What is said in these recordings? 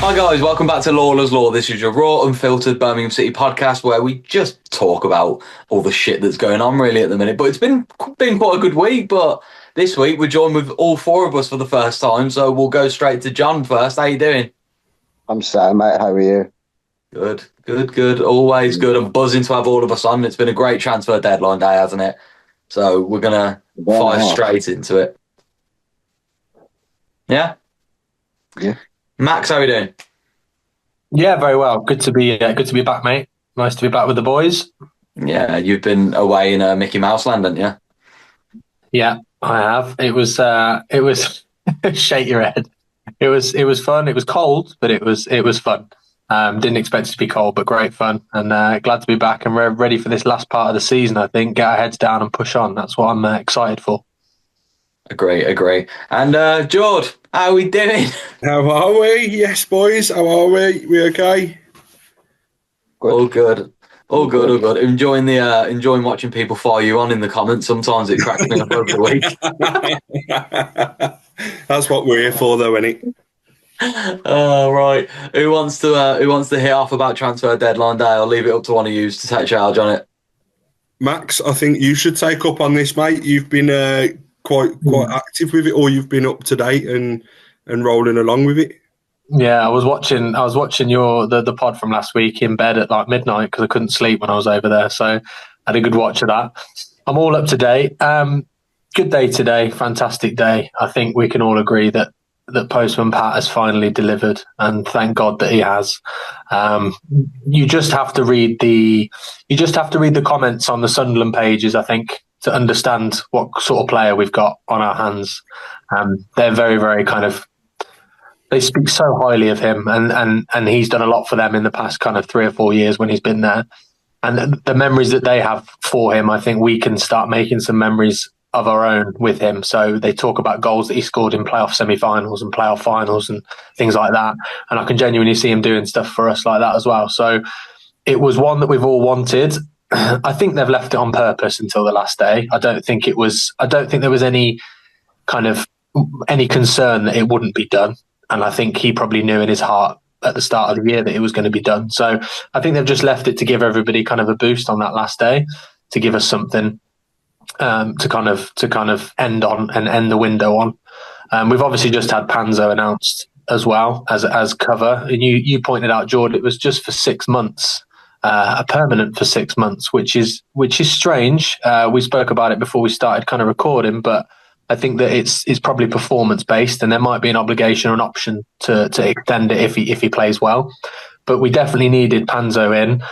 Hi guys, welcome back to LAWLOR'S LAW. This is your raw, unfiltered Birmingham City podcast where we just talk about all the shit that's going on really at the minute. But it's been quite a good week, but this week we're joined with all four of us for the first time, so we'll go straight to John first. How you doing? I'm sad, mate. How are you? Good. Always good. I'm buzzing to have all of us on. It's been a great transfer deadline day, hasn't it? So we're going to fire straight into it. Yeah? Yeah. Max, how are you doing? Yeah, very well. Good to be back, mate. Nice to be back with the boys. Yeah, you've been away in Mickey Mouse Land, haven't you? Yeah, I have. It was shake your head. It was fun. It was cold, but it was fun. Didn't expect it to be cold, but great fun. And glad to be back and we're ready for this last part of the season. I think get our heads down and push on. That's what I'm excited for. Agree. And George, how are we doing? How are we? Yes, boys. How are we? We okay? Good. All good. Enjoying watching people fire you on in the comments. Sometimes it cracks me up over the week. That's what we're here for, though, isn't it? Right. Who wants to hit off about transfer deadline day? I'll leave it up to one of you to take charge on it. Max, I think you should take up on this, mate. You've been quite active with it, or you've been up to date and rolling along with it. Yeah, I was watching the pod from last week in bed at like midnight because I couldn't sleep when I was over there. So I had a good watch of that. I'm all up to date. Good day today, fantastic day. I think we can all agree that Postman Pat has finally delivered, and thank God that he has. You just have to read the comments on the Sunderland pages, I think, to understand what sort of player we've got on our hands. They're very, very they speak so highly of him, and he's done a lot for them in the past kind of 3 or 4 years when he's been there. And the memories that they have for him, I think we can start making some memories of our own with him. So they talk about goals that he scored in playoff semi-finals and playoff finals and things like that. And I can genuinely see him doing stuff for us like that as well. So it was one that we've all wanted. I think they've left it on purpose until the last day. I don't think there was any concern that it wouldn't be done. And I think he probably knew in his heart at the start of the year that it was going to be done. So I think they've just left it to give everybody kind of a boost on that last day, to give us something to kind of end on and end the window on. We've obviously just had Panzo announced as well as cover. And you pointed out, George, it was just for 6 months, a permanent for 6 months, which is strange. We spoke about it before we started kind of recording, but I think that it's probably performance based, and there might be an obligation or an option to extend it if he plays well. But we definitely needed Panzo in.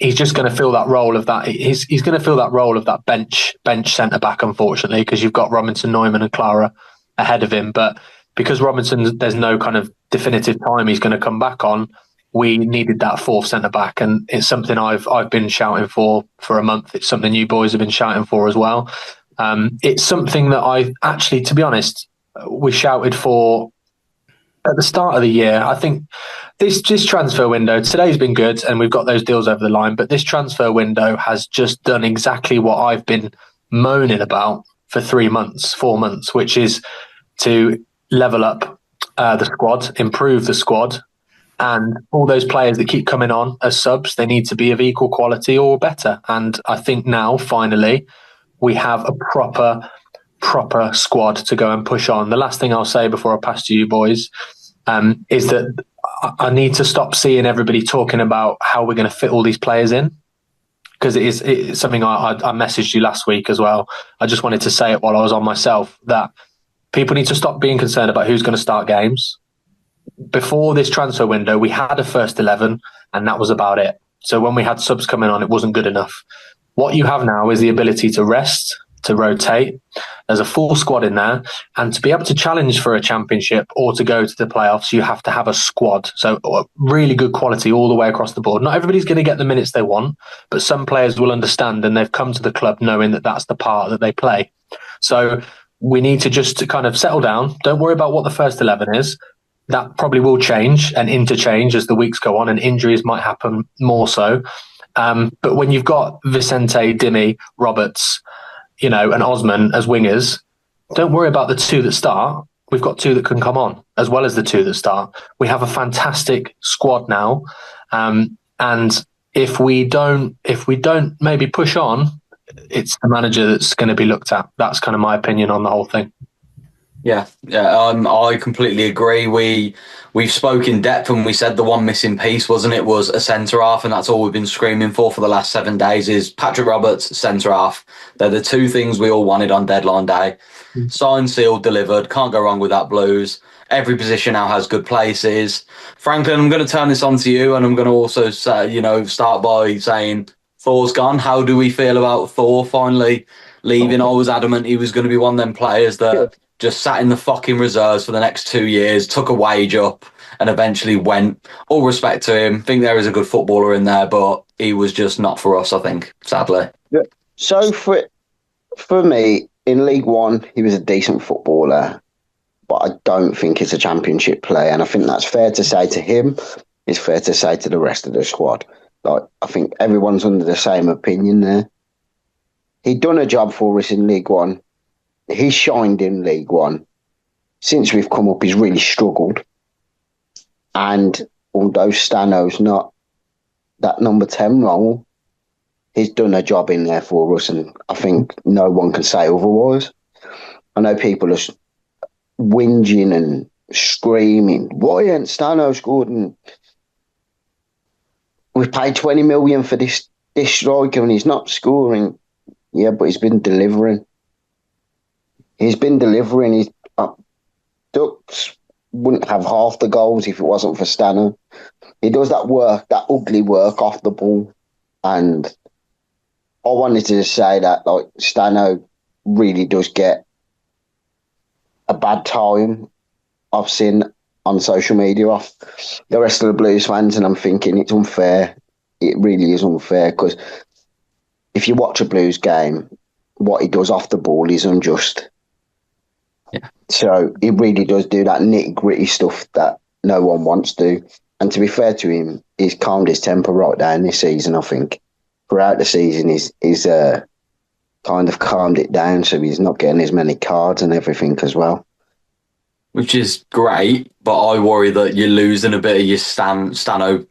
He's just going to fill that role of that. He's going to fill that role of that bench centre back, unfortunately, because you've got Robinson, Neumann, and Clara ahead of him. But because Robinson, there's no kind of definitive time he's going to come back on, we needed that fourth centre back, and it's something I've been shouting for a month. It's something you boys have been shouting for as well. It's something that I actually, to be honest, we shouted for at the start of the year. I think this transfer window, today's been good and we've got those deals over the line, but this transfer window has just done exactly what I've been moaning about for 4 months, which is to level up the squad, improve the squad, and all those players that keep coming on as subs, they need to be of equal quality or better. And I think now, finally, we have a proper squad to go and push on. The last thing I'll say before I pass to you boys is that I need to stop seeing everybody talking about how we're going to fit all these players in, because it's something I messaged you last week as well. I just wanted to say it while I was on myself, that people need to stop being concerned about who's going to start games. Before this transfer window, we had a first 11 and that was about it. So when we had subs coming on, it wasn't good enough. What you have now is the ability to rest, to rotate. There's a full squad in there, and to be able to challenge for a championship or to go to the playoffs, you have to have a squad. So really good quality all the way across the board. Not everybody's going to get the minutes they want, but some players will understand, and they've come to the club knowing that that's the part that they play. So we need to just kind of settle down. Don't worry about what the first 11 is. That probably will change and interchange as the weeks go on, and injuries might happen more so. But when you've got Vicente, Dimmy, Roberts, and Osman as wingers, don't worry about the two that start. we've got two that can come on as well as the two that start. We have a fantastic squad now, and if we don't maybe push on, it's the manager that's going to be looked at. That's kind of my opinion on the whole thing. Yeah, I completely agree. We've spoke in depth, and we said the one missing piece, wasn't it, was a centre half, and that's all we've been screaming for the last 7 days is Patrick Roberts, centre half. They're the two things we all wanted on deadline day. Signed, sealed, delivered. Can't go wrong with that, Blues. Every position now has good places. Franklin, I'm going to turn this on to you, and I'm going to also say, start by saying Thor's gone. How do we feel about Thor finally leaving? I was adamant he was going to be one of them players that just sat in the fucking reserves for the next 2 years, took a wage up, and eventually went. All respect to him. Think there is a good footballer in there, but he was just not for us, I think, sadly. Yeah. So for me, in League One, he was a decent footballer, but I don't think he's a championship player. And I think that's fair to say to him. It's fair to say to the rest of the squad. Like, I think everyone's under the same opinion there. He'd done a job for us in League One. He shined in League One. Since we've come up, he's really struggled. And although Stano's not that number 10 role, he's done a job in there for us, and I think no one can say otherwise. I know people are whinging and screaming, why ain't Stano scored? And we've paid 20 million for this striker and he's not scoring. Yeah, but he's been delivering. Ducks wouldn't have half the goals if it wasn't for Stano. He does that work, that ugly work off the ball. And I wanted to just say that, like, Stano really does get a bad time, I've seen on social media, off the rest of the Blues fans, and I'm thinking it's unfair. It really is unfair, because if you watch a Blues game, what he does off the ball is unjust. Yeah. So he really does do that nitty-gritty stuff that no one wants to. And to be fair to him, he's calmed his temper right down this season, I think. Throughout the season, he's kind of calmed it down, so he's not getting as many cards and everything as well. Which is great, but I worry that you're losing a bit of your Stano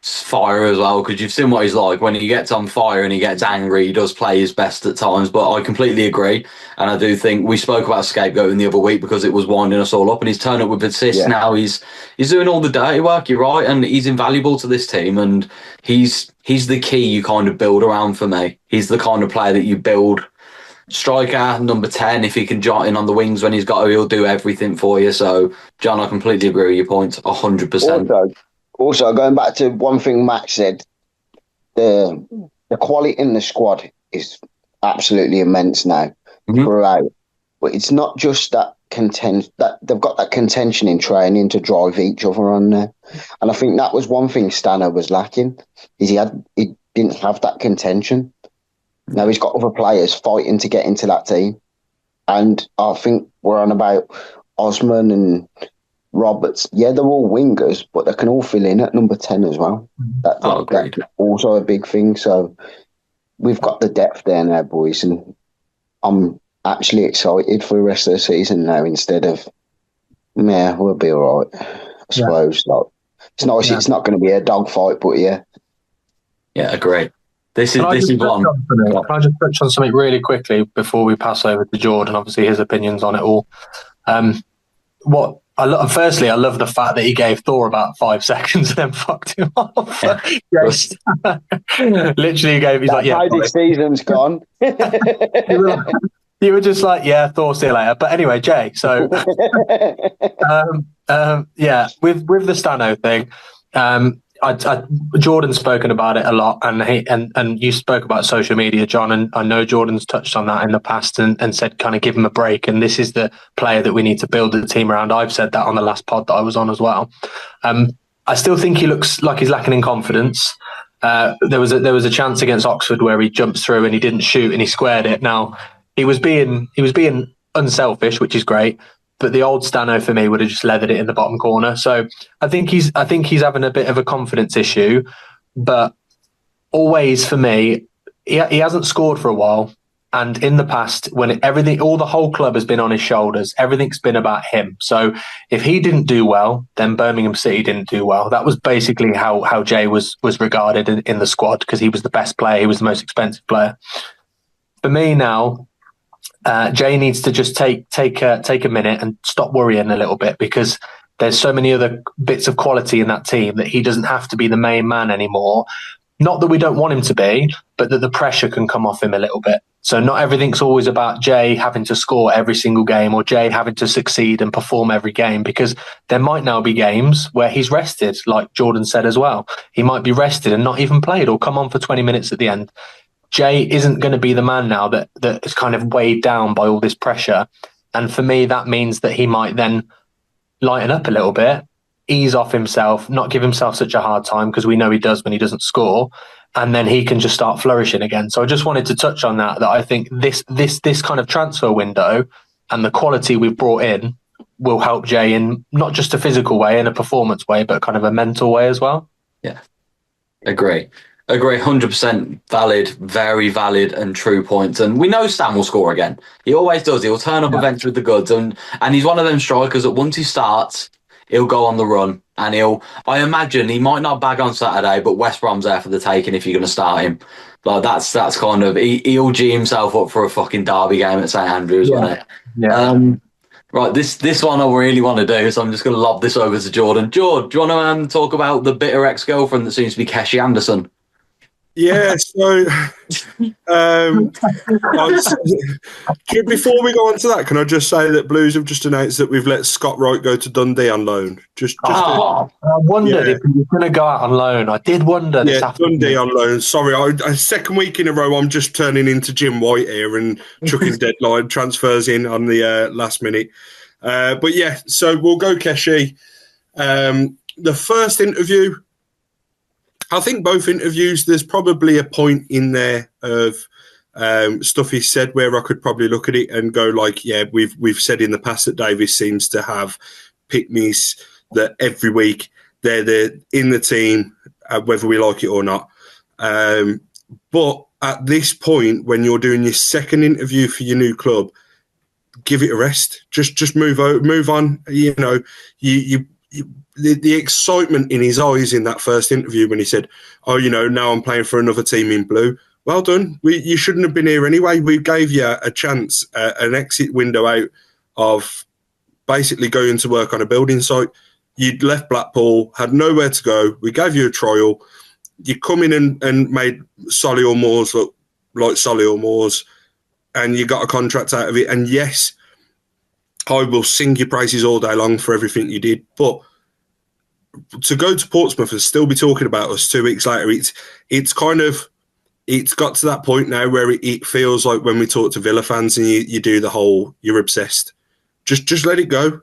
fire as well, because you've seen what he's like. When he gets on fire and he gets angry, he does play his best at times, but I completely agree. And I do think we spoke about scapegoating the other week because it was winding us all up, and he's turned up with assists. Yeah. Now he's doing all the dirty work, you're right, and he's invaluable to this team, and he's the key you kind of build around for me. He's the kind of player that you build. Striker, number 10, if he can jot in on the wings when he's got to, he'll do everything for you. So, John, I completely agree with your point, 100%. Also, going back to one thing Max said, the quality in the squad is absolutely immense now throughout. But it's not just that that they've got that contention in training to drive each other on there. And I think that was one thing Stano was lacking, is he didn't have that contention. Now he's got other players fighting to get into that team. And I think we're on about Osman and Roberts. Yeah, they're all wingers, but they can all fill in at number 10 as well. That's also a big thing. So we've got the depth there now, boys. And I'm actually excited for the rest of the season now, instead of, we'll be all right, I suppose. Yeah. Like, it's nice. Yeah. It's not going to be a dogfight, but yeah. Yeah, great. This is one. Can I just touch on something really quickly before we pass over to Jordan? Obviously, his opinions on it all. Firstly, I love the fact that he gave Thor about 5 seconds and then fucked him off. Yeah. Literally gave. He's like, "Yeah, this season's gone." You were just like, "Yeah, Thor, see you later." But anyway, Jay. So, with the Stano thing. Jordan's spoken about it a lot, and you spoke about social media, John, and I know Jordan's touched on that in the past and said kind of give him a break, and this is the player that we need to build the team around. I've said that on the last pod that I was on as well. I still think he looks like he's lacking in confidence. There was a chance against Oxford where he jumps through and he didn't shoot and he squared it. Now he was being unselfish, which is great. But the old Stano for me would have just leathered it in the bottom corner. So I think he's having a bit of a confidence issue. But always for me, he hasn't scored for a while. And in the past, when the whole club has been on his shoulders, everything's been about him. So if he didn't do well, then Birmingham City didn't do well. That was basically how Jay was regarded in the squad, because he was the best player. He was the most expensive player. For me now, Jay needs to just take a minute and stop worrying a little bit, because there's so many other bits of quality in that team that he doesn't have to be the main man anymore. Not that we don't want him to be, but that the pressure can come off him a little bit. So not everything's always about Jay having to score every single game or Jay having to succeed and perform every game, because there might now be games where he's rested, like Jordan said as well. He might be rested and not even played or come on for 20 minutes at the end. Jay isn't going to be the man now that is kind of weighed down by all this pressure. And for me, that means that he might then lighten up a little bit, ease off himself, not give himself such a hard time, because we know he does when he doesn't score, and then he can just start flourishing again. So I just wanted to touch on that I think this kind of transfer window and the quality we've brought in will help Jay in not just a physical way and a performance way, but kind of a mental way as well. Yeah, agree 100%. Valid, very valid and true points. And we know Stan will score again. He always does. He'll turn up events with the goods, and he's one of them strikers that once he starts, he'll go on the run, and I imagine he might not bag on Saturday, but West Brom's there for the taking if you're going to start him. Like that's kind of, he'll G himself up for a fucking derby game at St Andrews, won't it? Yeah. Right, this one I really want to do, so I'm just going to lob this over to Jordan. George, do you want to talk about the bitter ex-girlfriend that seems to be Keshi Anderson? Yeah, so before we go on to that, can I just say that Blues have just announced that we've let Scott Wright go to Dundee on loan. I wondered if he was going to go out on loan. I did wonder this afternoon. Dundee on loan. Sorry, second week in a row, I'm just turning into Jim White here and chucking deadline transfers in on the last minute. But yeah, so we'll go Keshi. The first interview, I think both interviews, there's probably a point in there of stuff he said where I could probably look at it and go like, yeah, we've said in the past that Davis seems to have pick-me's that every week they're in the team, whether we like it or not. But at this point, when you're doing your second interview for your new club, give it a rest. Just move on. You know, the excitement in his eyes in that first interview when he said, "Oh, you know, now I'm playing for another team in blue." Well done. You shouldn't have been here anyway. We gave you a chance, an exit window out of basically going to work on a building site. You'd left Blackpool, had nowhere to go. We gave you a trial. You come in and made Solihull Moors look like Solihull Moors, and you got a contract out of it. And yes, I will sing your praises all day long for everything you did, but to go to Portsmouth and still be talking about us 2 weeks later, it's got to that point now where it feels like when we talk to Villa fans and you do the whole you're obsessed. Just let it go.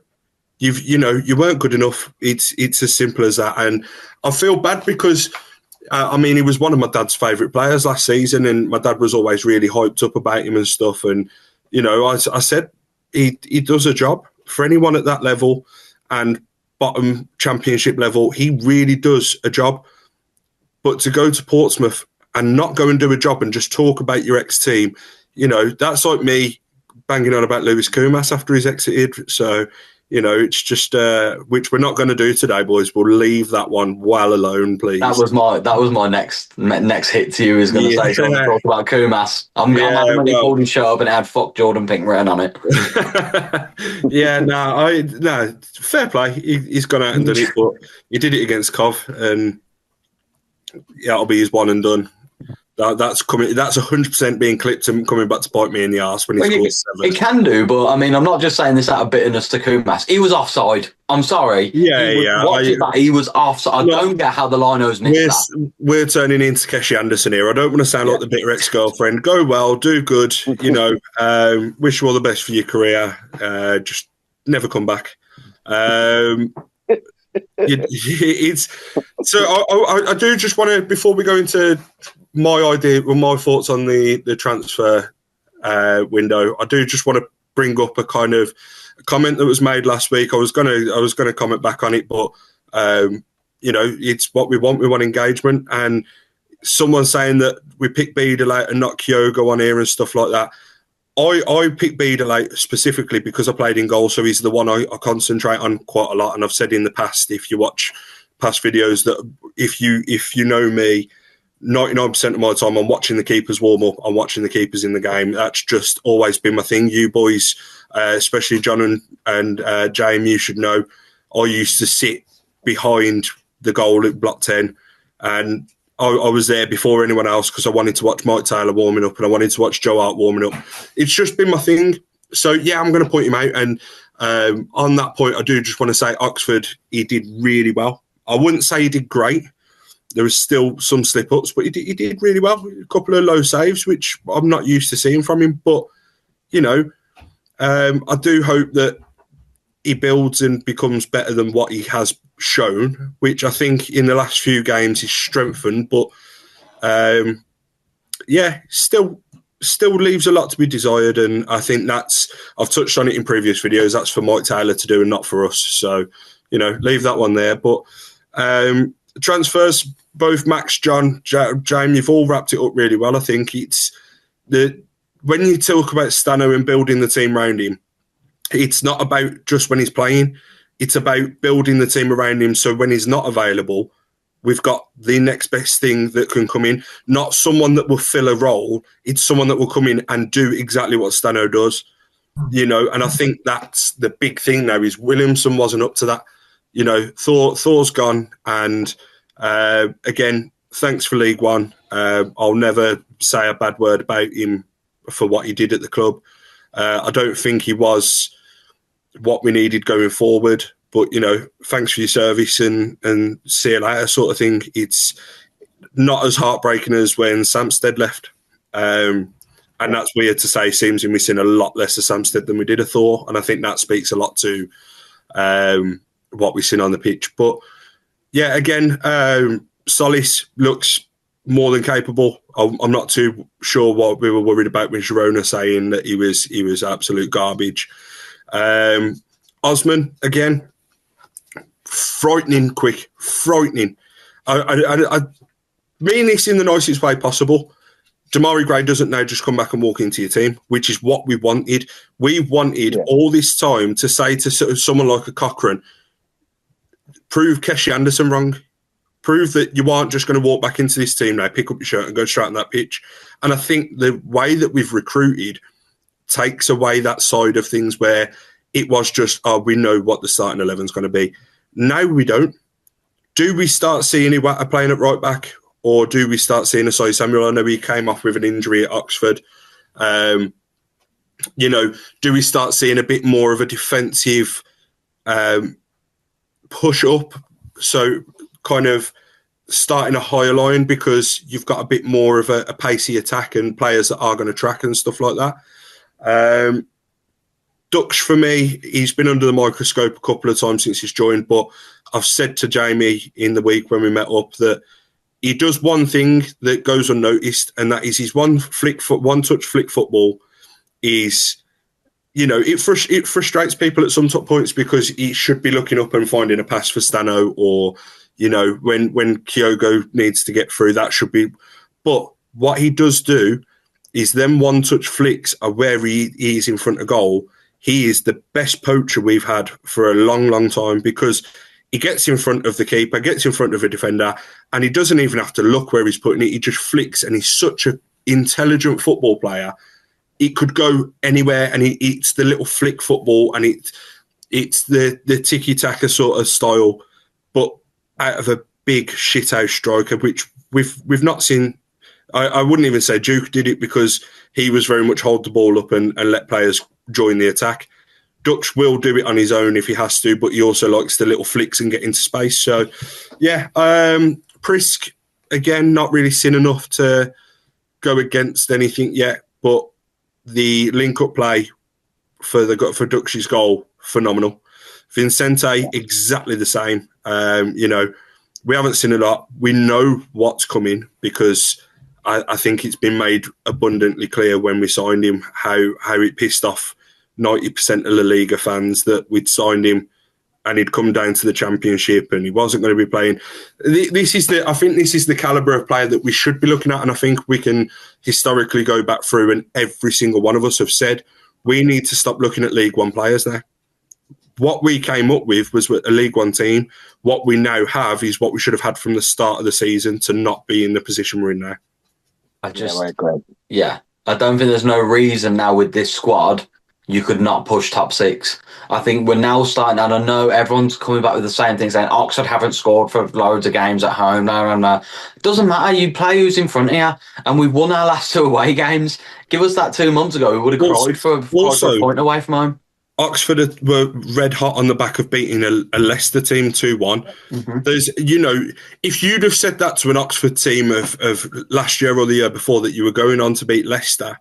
You weren't good enough. It's as simple as that. And I feel bad because he was one of my dad's favourite players last season, and my dad was always really hyped up about him and stuff. And I said he does a job for anyone at that level and bottom championship level. He really does a job. But to go to Portsmouth and not go and do a job and just talk about your ex-team, that's like me banging on about Lewis Koumas after he's exited. So, it's just, which we're not going to do today, boys. We'll leave that one well alone, please. That was my next hit to you. Is going to say something talk about Koumas. I'm having when he pulled his shirt up and it had "fuck Jordan Pink" written on it. Fair play. He's gone out and done it, but he did it against Cov, and that'll be his one and done. That's coming. That's 100% being clipped and coming back to bite me in the arse when he scores 7. It can do, but I'm not just saying this out of bitterness to Koumas. He was offside. I'm sorry. He was offside. I don't get how the linos missed that. We're turning into Keshi Anderson here. I don't want to sound like the bitter ex-girlfriend. Go well, do good. Wish you all the best for your career. Just never come back. I do just want to, before we go into my idea or my thoughts on the transfer window, I do just want to bring up a kind of comment that was made last week. I was gonna comment back on it, but it's what we want. We want engagement, and someone saying that we picked Beadle and not Kyogo on here and stuff like that. I picked Beadle specifically because I played in goal, so he's the one I concentrate on quite a lot. And I've said in the past, if you watch past videos, that if you know me, 99% of my time I'm watching the keepers warm up, I'm watching the keepers in the game. That's just always been my thing. You boys, especially John and James, you should know, I used to sit behind the goal at block 10, and I was there before anyone else because I wanted to watch Mike Taylor warming up and I wanted to watch Joe Hart warming up. It's just been my thing. So, yeah, I'm going to point him out. And on that point, I do just want to say Oxford, he did really well. I wouldn't say he did great. There was still some slip-ups, but he did really well. A couple of low saves, which I'm not used to seeing from him. But, you know, I do hope that he builds and becomes better than what he has shown, which I think in the last few games is strengthened. But, yeah, still leaves a lot to be desired. And I think I've touched on it in previous videos, that's for Mike Taylor to do and not for us. So, you know, leave that one there. But transfers, both Max, John, James, you've all wrapped it up really well. I think it's when you talk about Stano and building the team around him, it's not about just when he's playing. It's about building the team around him so when he's not available, we've got the next best thing that can come in. Not someone that will fill a role. It's someone that will come in and do exactly what Stano does. You know, and I think that's the big thing now is Williamson wasn't up to that. You know, Thor's gone. And again, thanks for League One. I'll never say a bad word about him for what he did at the club. I don't think he was what we needed going forward. But, you know, thanks for your service and see you later sort of thing. It's not as heartbreaking as when Samstead left. And that's weird to say. Seems we're missing a lot less of Samstead than we did of Thor. And I think that speaks a lot to what we've seen on the pitch. But, yeah, again, Solis looks more than capable. I'm not too sure what we were worried about with Girona saying that he was absolute garbage. Osman, again, frightening quick, frightening. I mean this in the nicest way possible. Damari Gray doesn't now just come back and walk into your team, which is what we wanted. We wanted all this time to say to someone like a Cochrane, prove Keshi Anderson wrong. Prove that you aren't just going to walk back into this team now, pick up your shirt and go straight on that pitch. And I think the way that we've recruited takes away that side of things where it was just, we know what the starting 11 is going to be. Now we don't. Do we start seeing Iwata playing at right back? Or do we start seeing Asai Samuel? I know he came off with an injury at Oxford. You know, do we start seeing a bit more of a defensive push up? So kind of starting a higher line because you've got a bit more of a pacey attack and players that are going to track and stuff like that. Dux, for me, he's been under the microscope a couple of times since he's joined, but I've said to Jamie in the week when we met up that he does one thing that goes unnoticed, and that is his one-touch flick football is, you know, it frustrates people at some top points because he should be looking up and finding a pass for Stano or, you know, when Kyogo needs to get through, that should be. But what he does do is them one-touch flicks are where he is in front of goal. He is the best poacher we've had for a long, long time because he gets in front of the keeper, gets in front of a defender, and he doesn't even have to look where he's putting it. He just flicks, and he's such an intelligent football player. It could go anywhere, and it's the little flick football, and it's the tiki-taka sort of style, but out of a big shithouse striker, which we've not seen. I wouldn't even say Duke did it because he was very much hold the ball up and let players join the attack. Dutch will do it on his own if he has to, but he also likes the little flicks and get into space. So, yeah, Prisk, again, not really seen enough to go against anything yet, but the link-up play for Dutch's goal, phenomenal. Vincente, exactly the same. You know, we haven't seen a lot. We know what's coming because I think it's been made abundantly clear when we signed him how it pissed off 90% of La Liga fans that we'd signed him and he'd come down to the Championship and he wasn't going to be playing. I think this is the calibre of player that we should be looking at, and I think we can historically go back through and every single one of us have said we need to stop looking at League One players now. What we came up with was a League One team. What we now have is what we should have had from the start of the season to not be in the position we're in now. I don't think there's no reason now with this squad you could not push top 6. I think we're now starting, and I know everyone's coming back with the same thing, saying Oxford haven't scored for loads of games at home. No. It doesn't matter. You play who's in front of you, and we've won our last 2 away games. Give us that 2 months ago, we would have cried for a point away from home. Oxford were red hot on the back of beating a Leicester team 2-1. There's, if you'd have said that to an Oxford team of last year or the year before that you were going on to beat Leicester,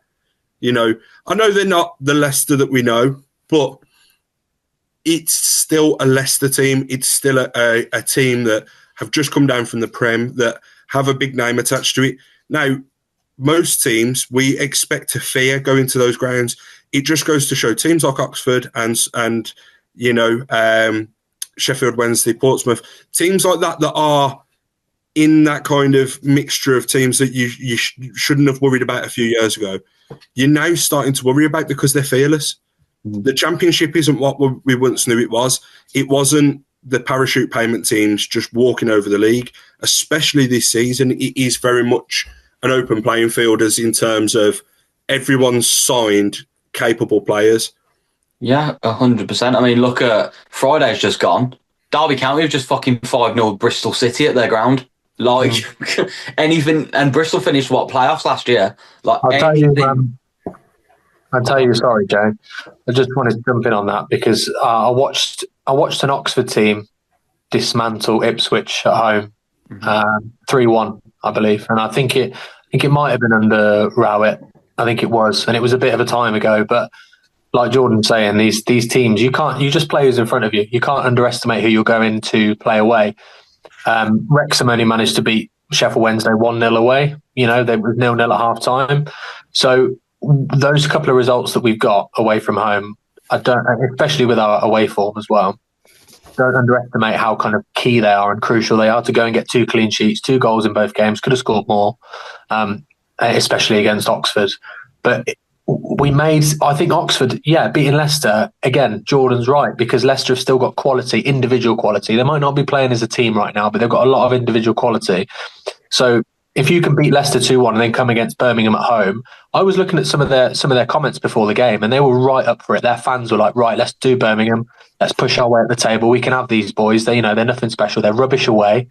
I know they're not the Leicester that we know, but it's still a Leicester team. It's still a team that have just come down from the Prem, that have a big name attached to it. Now, most teams we expect to fear going to those grounds. It just goes to show teams like Oxford and Sheffield Wednesday, Portsmouth, teams like that are in that kind of mixture of teams that you shouldn't have worried about a few years ago. You're now starting to worry about because they're fearless. The Championship isn't what we once knew it was. It wasn't the parachute payment teams just walking over the league, especially this season. It is very much an open playing field as in terms of everyone's signed capable players. Yeah, 100%. I mean, look at Friday's just gone. Derby County have just fucking 5-0 Bristol City at their ground. Anything, and Bristol finished playoffs last year. I'll tell you, sorry, Joe. I just wanted to jump in on that because I watched an Oxford team dismantle Ipswich at home, 3-1, I believe, and I think it might have been under Rowett. I think it was, and it was a bit of a time ago. But like Jordan's saying, these teams, you just play who's in front of you. You can't underestimate who you're going to play away. Wrexham only managed to beat Sheffield Wednesday 1-0 away. They were 0-0 at half time. So those couple of results that we've got away from home, especially with our away form as well, don't underestimate how kind of key they are and crucial they are to go and get 2 clean sheets, 2 goals in both games. Could have scored more, especially against Oxford. But I think Oxford, beating Leicester, again, Jordan's right, because Leicester have still got quality, individual quality. They might not be playing as a team right now, but they've got a lot of individual quality. So if you can beat Leicester 2-1 and then come against Birmingham at home, I was looking at some of their comments before the game and they were right up for it. Their fans were like, right, let's do Birmingham. Let's push our way at the table. We can have these boys. They're nothing special. They're rubbish away.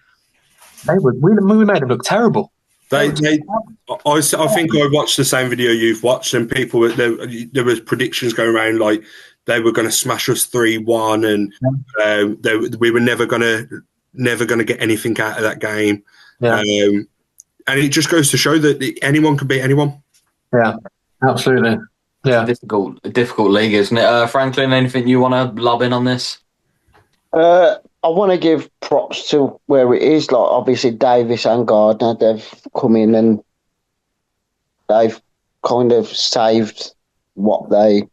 We made them look terrible. I think I watched the same video you've watched, and people there was predictions going around like they were going to smash us 3-1, and we were never going to get anything out of that game. Yeah. And it just goes to show that anyone can beat anyone. Yeah, absolutely. Yeah, difficult league, isn't it? Franklin, anything you want to lob in on this? I want to give props to where it is. Like obviously Davis and Gardner, they've come in and they've kind of saved what they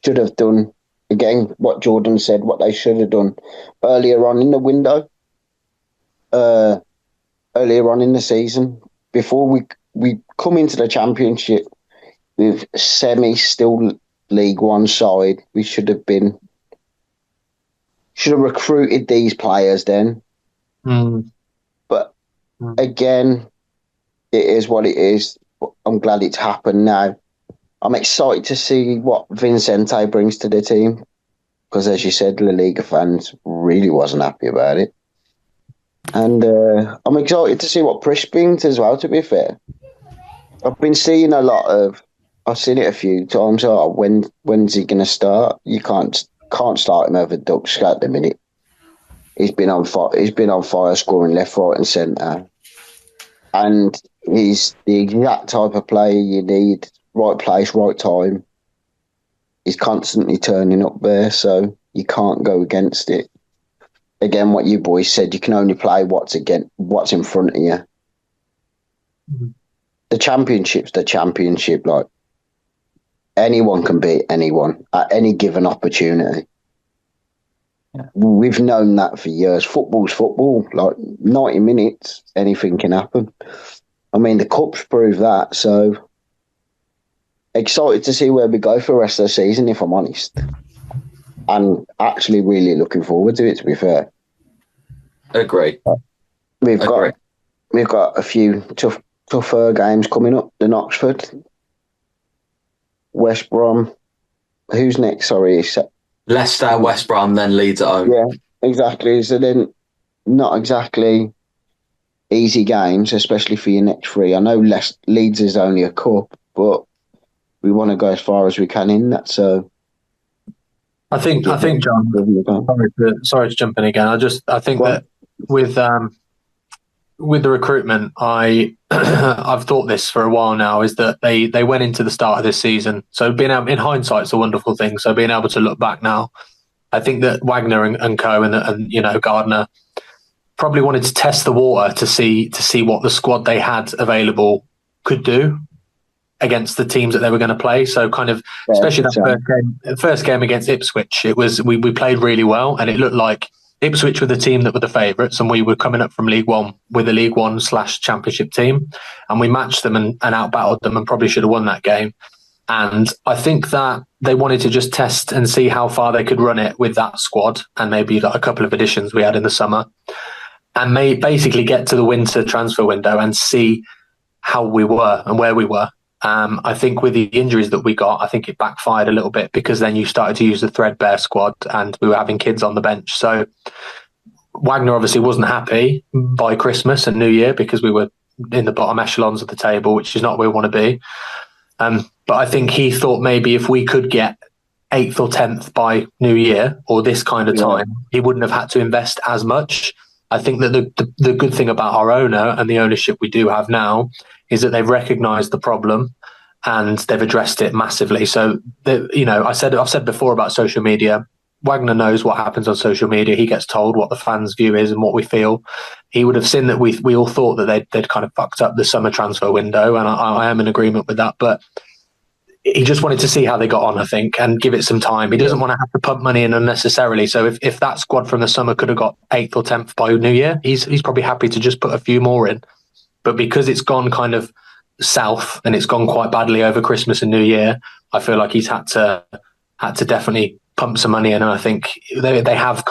should have done. Again, what Jordan said, what they should have done earlier on in the window, earlier on in the season, before we come into the Championship with still League One side. We should have recruited these players then. But again, it is what it is. I'm glad it's happened now. I'm excited to see what Vincente brings to the team because, as you said, La Liga fans really wasn't happy about it. And I'm excited to see what Prish brings as well, to be fair. I've been seeing I've seen it a few times. When's he going to start? You can't start him over Ducks at the minute. He's been on fire, scoring left, right, and centre, and he's the exact type of player you need. Right place, right time. He's constantly turning up there, so you can't go against it. Again, what you boys said, you can only play what's in front of you. The Championship's the Championship. Like anyone can beat anyone at any given opportunity. We've known that for years. Football's football. Like 90 minutes, anything can happen. I mean, the Cup's proved that. So excited to see where we go for the rest of the season, if I'm honest. I'm actually really looking forward to it, to be fair. Agree. We've got a few tougher games coming up. The Oxford, West Brom. Who's next? Sorry. Leicester, West Brom, then Leeds at home. Yeah, exactly. So then not exactly easy games, especially for your next three. I know Leeds is only a cup, but we want to go as far as we can in that. So I think, John. Sorry to jump in again. I think that with the recruitment, I've thought this for a while now, is that they went into the start of this season. So being able, in hindsight, it's a wonderful thing. So being able to look back now, I think that Wagner and co and Gardner probably wanted to test the water to see what the squad they had available could do against the teams that they were going to play. So kind of, especially that first game against Ipswich, it was we played really well, and it looked like Ipswich were the team that were the favourites, and we were coming up from League One with a League One / Championship team, and we matched them and out-battled them, and probably should have won that game. And I think that they wanted to just test and see how far they could run it with that squad, and maybe like a couple of additions we had in the summer, and basically get to the winter transfer window and see how we were and where we were. I think with the injuries that we got, I think it backfired a little bit, because then you started to use the threadbare squad and we were having kids on the bench. So Wagner obviously wasn't happy by Christmas and New Year, because we were in the bottom echelons of the table, which is not where we want to be. But I think he thought maybe if we could get 8th or 10th by New Year or this kind of time, he wouldn't have had to invest as much. I think that the good thing about our owner and the ownership we do have now is that they've recognised the problem and they've addressed it massively. So, I've said before about social media. Wagner knows what happens on social media. He gets told what the fans' view is and what we feel. He would have seen that we all thought that they'd kind of fucked up the summer transfer window, and I am in agreement with that. But he just wanted to see how they got on, I think, and give it some time. He doesn't want to have to pump money in unnecessarily. So if that squad from the summer could have got 8th or 10th by New Year, he's probably happy to just put a few more in. But because it's gone kind of south and it's gone quite badly over Christmas and New Year, I feel like he's had to definitely pump some money in. And I think they have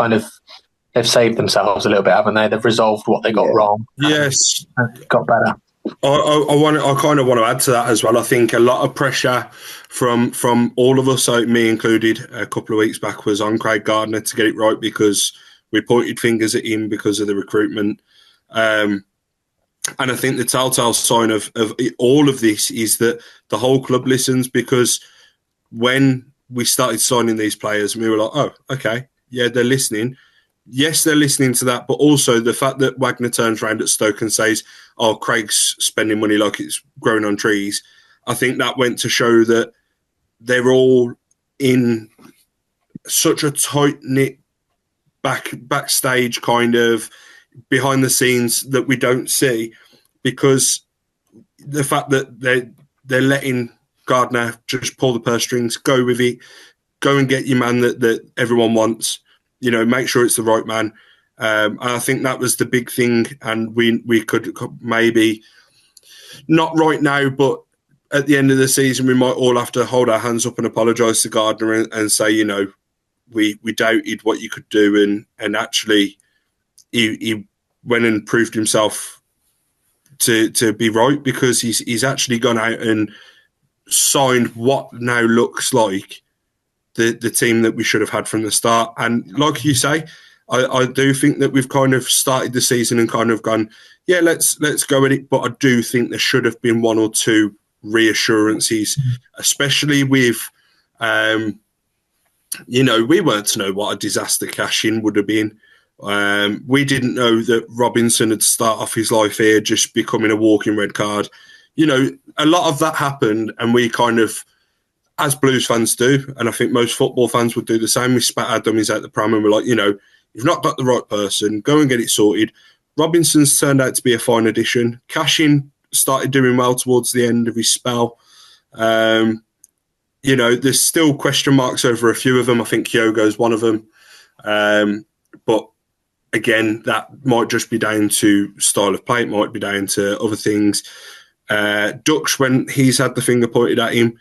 they've saved themselves a little bit, haven't they? They've resolved what they got wrong. Yes. Got better. I kind of want to add to that as well. I think a lot of pressure from all of us, so me included, a couple of weeks back, was on Craig Gardner to get it right, because we pointed fingers at him because of the recruitment. And I think the telltale sign of all of this is that the whole club listens, because when we started signing these players, we were like, oh, okay, yeah, they're listening. Yes, they're listening to that, but also the fact that Wagner turns around at Stoke and says, oh, Craig's spending money like it's growing on trees. I think that went to show that they're all in such a tight-knit backstage kind of behind the scenes that we don't see, because the fact that they're letting Gardner just pull the purse strings, go with it, go and get your man that everyone wants, make sure it's the right man. And I think that was the big thing. And we could maybe, not right now, but at the end of the season, we might all have to hold our hands up and apologise to Gardner and say, we doubted what you could do. And actually, he went and proved himself to be right, because he's actually gone out and signed what now looks like the team that we should have had from the start. And like you say, I do think that we've kind of started the season and kind of gone, yeah, let's go at it. But I do think there should have been one or two reassurances, especially with, we weren't to know what a disaster cash-in would have been. We didn't know that Robinson had started off his life here just becoming a walking red card. A lot of that happened, and we kind of, as Blues fans do, and I think most football fans would do the same, we spat our dummies out the pram and we're like, you've not got the right person, go and get it sorted. Robinson's turned out to be a fine addition. Cashin started doing well towards the end of his spell. There's still question marks over a few of them. I think Kyogo's one of them. But again, that might just be down to style of play. It might be down to other things. Dux, when he's had the finger pointed at him,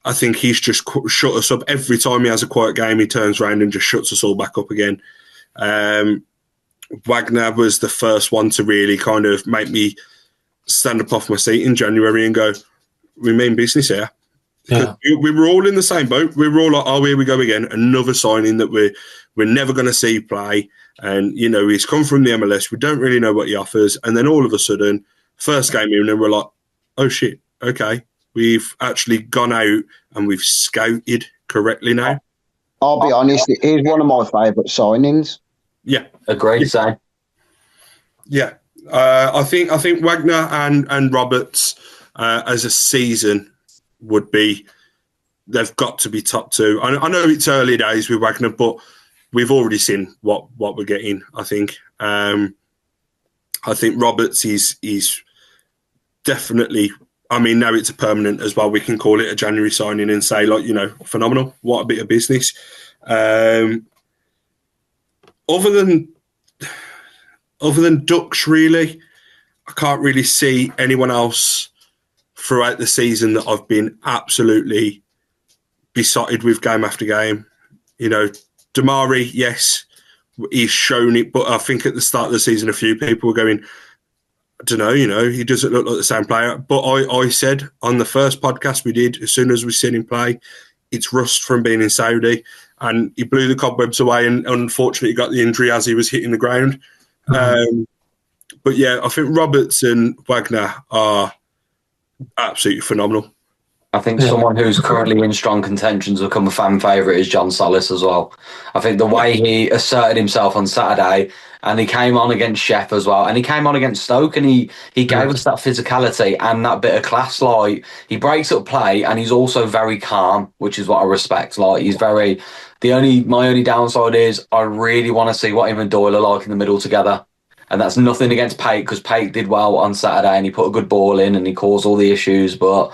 I think he's just shut us up. Every time he has a quiet game, he turns around and just shuts us all back up again. Wagner was the first one to really kind of make me stand up off my seat in January and go, we mean business here. Yeah. We were all in the same boat. We were all like, oh, here we go again. Another signing that we're never going to see play. And, you know, he's come from the MLS. We don't really know what he offers. And then all of a sudden, first game in, and we're like, oh, shit, okay. We've actually gone out and we've scouted correctly now. I'll be honest, it is one of my favourite signings. Yeah. Agreed, same. Yeah. I think Wagner and Roberts as a season would be, they've got to be top two. I know it's early days with Wagner, but we've already seen what we're getting, I think. I think Roberts is definitely, I mean, now it's a permanent as well. We can call it a January signing and say, like, you know, phenomenal. What a bit of business. Other than Dux, really, I can't really see anyone else throughout the season that I've been absolutely besotted with game after game. You know, Damari, yes, he's shown it, but I think at the start of the season, a few people were going, I don't know, you know, he doesn't look like the same player. But I said on the first podcast we did, as soon as we seen him play, it's rust from being in Saudi. And he blew the cobwebs away and unfortunately got the injury as he was hitting the ground. Mm-hmm. But yeah, I think Roberts and Wagner are absolutely phenomenal. I think someone who's currently in strong contention to become a fan favourite is John Solis as well. I think the way he asserted himself on Saturday, and he came on against Sheff as well, and he came on against Stoke, and he gave us that physicality and that bit of class. Like, he breaks up play, and he's also very calm, which is what I respect. Like, he's very. My only downside is I really want to see what him and Doyle are like in the middle together. And that's nothing against Pate, because Pate did well on Saturday and he put a good ball in and he caused all the issues. But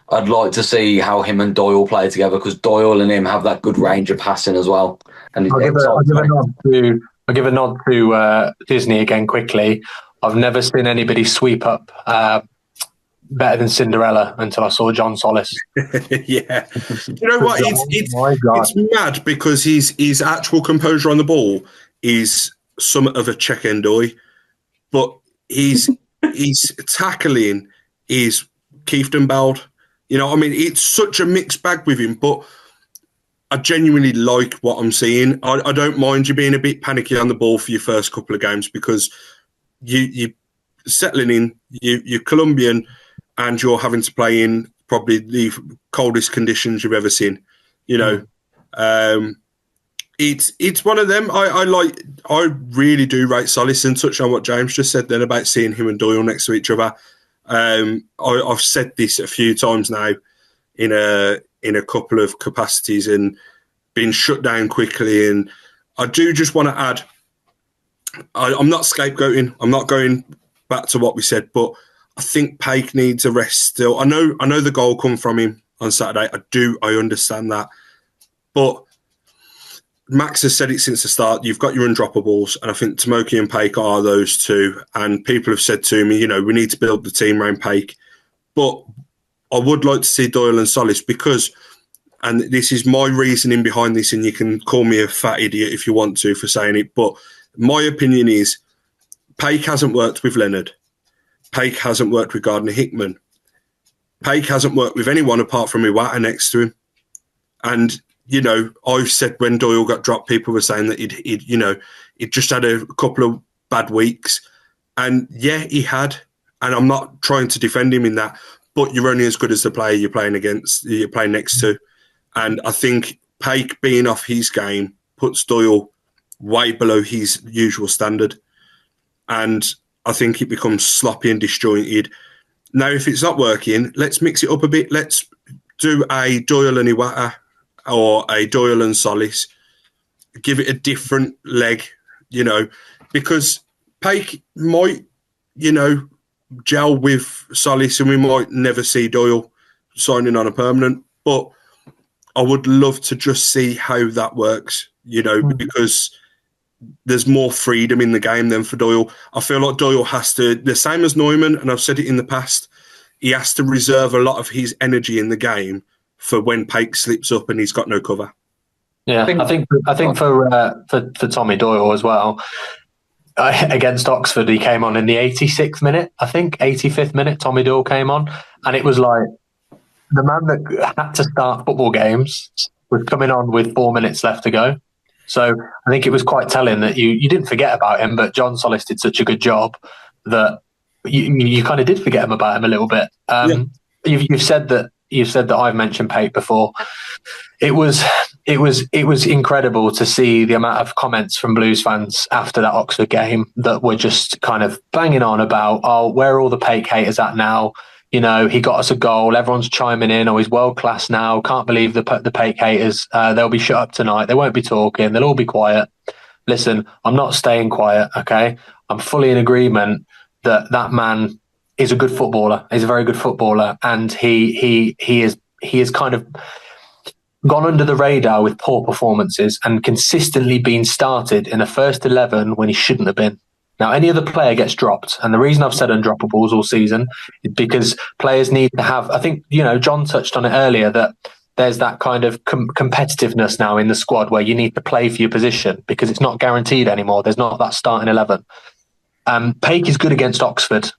I'd like to see how him and Doyle play together, because Doyle and him have that good range of passing as well. And I'll give a nod to Disney again quickly. I've never seen anybody sweep up better than Cinderella until I saw John Solis. Yeah. You know what? It's mad because his actual composure on the ball is somewhat of a check endoy, but his tackling is Keefton Bald. You know, I mean, it's such a mixed bag with him, but I genuinely like what I'm seeing. I don't mind you being a bit panicky on the ball for your first couple of games, because you're settling in, you're Colombian, and you're having to play in probably the coldest conditions you've ever seen. You know, it's one of them. I really do rate Solis, and touch on what James just said then about seeing him and Doyle next to each other. I've said this a few times now in a couple of capacities and been shut down quickly. And I do just want to add, I'm not scapegoating. I'm not going back to what we said, but I think Paik needs a rest still. I know the goal come from him on Saturday. I understand that. But Max has said it since the start. You've got your undroppables, and I think Tomoki and Paik are those two. And people have said to me, you know, we need to build the team around Paik. But I would like to see Doyle and Solis, because, and this is my reasoning behind this, and you can call me a fat idiot if you want to for saying it, but my opinion is Paik hasn't worked with Leonard. Paik hasn't worked with Gardner Hickman. Paik hasn't worked with anyone apart from Iwata next to him. And, you know, I've said when Doyle got dropped, people were saying that he'd just had a couple of bad weeks. And yeah, he had. And I'm not trying to defend him in that, but you're only as good as the player you're playing next to. And I think Paik being off his game puts Doyle way below his usual standard. And I think it becomes sloppy and disjointed. Now, if it's not working, let's mix it up a bit. Let's do a Doyle and Iwata or a Doyle and Solis. Give it a different leg, you know, because Paik might, you know, gel with Solis and we might never see Doyle signing on a permanent. But I would love to just see how that works, you know, because there's more freedom in the game than for Doyle. I feel like Doyle has to, the same as Neumann, and I've said it in the past, he has to reserve a lot of his energy in the game for when Paik slips up and he's got no cover. Yeah, I think for Tommy Doyle as well, against Oxford, he came on in the 86th minute, I think, 85th minute, Tommy Doyle came on, and it was like the man that had to start football games was coming on with 4 minutes left to go. So I think it was quite telling that you didn't forget about him, but John Solis did such a good job that you kind of did forget about him a little bit. You've said that I've mentioned Paik before. It was incredible to see the amount of comments from Blues fans after that Oxford game that were just kind of banging on about, oh, where are all the Paik haters at now? You know, he got us a goal. Everyone's chiming in. Oh, he's world class now. Can't believe the Paik haters. They'll be shut up tonight. They won't be talking. They'll all be quiet. Listen, I'm not staying quiet. Okay, I'm fully in agreement that man is a good footballer. He's a very good footballer, and he is kind of gone under the radar with poor performances and consistently been started in the first 11 when he shouldn't have been. Now, any other player gets dropped. And the reason I've said undroppables all season is because players need to have, I think, John touched on it earlier, that there's that kind of competitiveness now in the squad where you need to play for your position because it's not guaranteed anymore. There's not that starting 11. Paik is good against Oxford.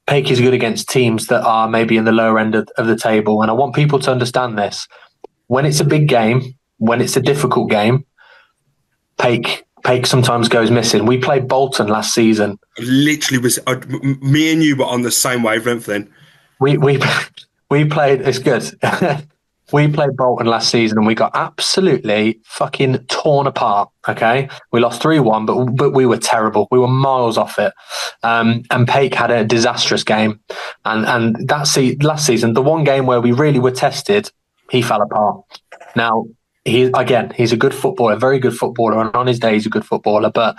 Paik is good against teams that are maybe in the lower end of the table. And I want people to understand this. When it's a big game, when it's a difficult game, Paik sometimes goes missing. We played Bolton last season. Literally, me and you were on the same wavelength then. We played. It's good. We played Bolton last season and we got absolutely fucking torn apart. Okay, we lost 3-1, but we were terrible. We were miles off it. And Paik had a disastrous game. And last season, the one game where we really were tested, he fell apart. Now, he's a good footballer, a very good footballer, and on his day he's a good footballer. But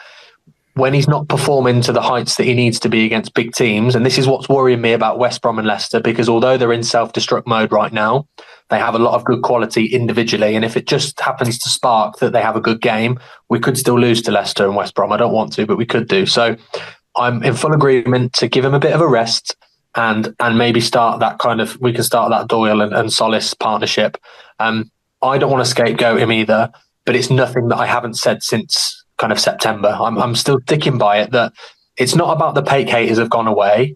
when he's not performing to the heights that he needs to be against big teams, and this is what's worrying me about West Brom and Leicester, because although they're in self-destruct mode right now, they have a lot of good quality individually, and if it just happens to spark that they have a good game, we could still lose to Leicester and West Brom. I don't want to, but we could do. So I'm in full agreement to give him a bit of a rest and maybe start that we can start that Doyle and Solis partnership. I don't want to scapegoat him either, but it's nothing that I haven't said since kind of September. I'm still sticking by it that it's not about the Paik haters have gone away.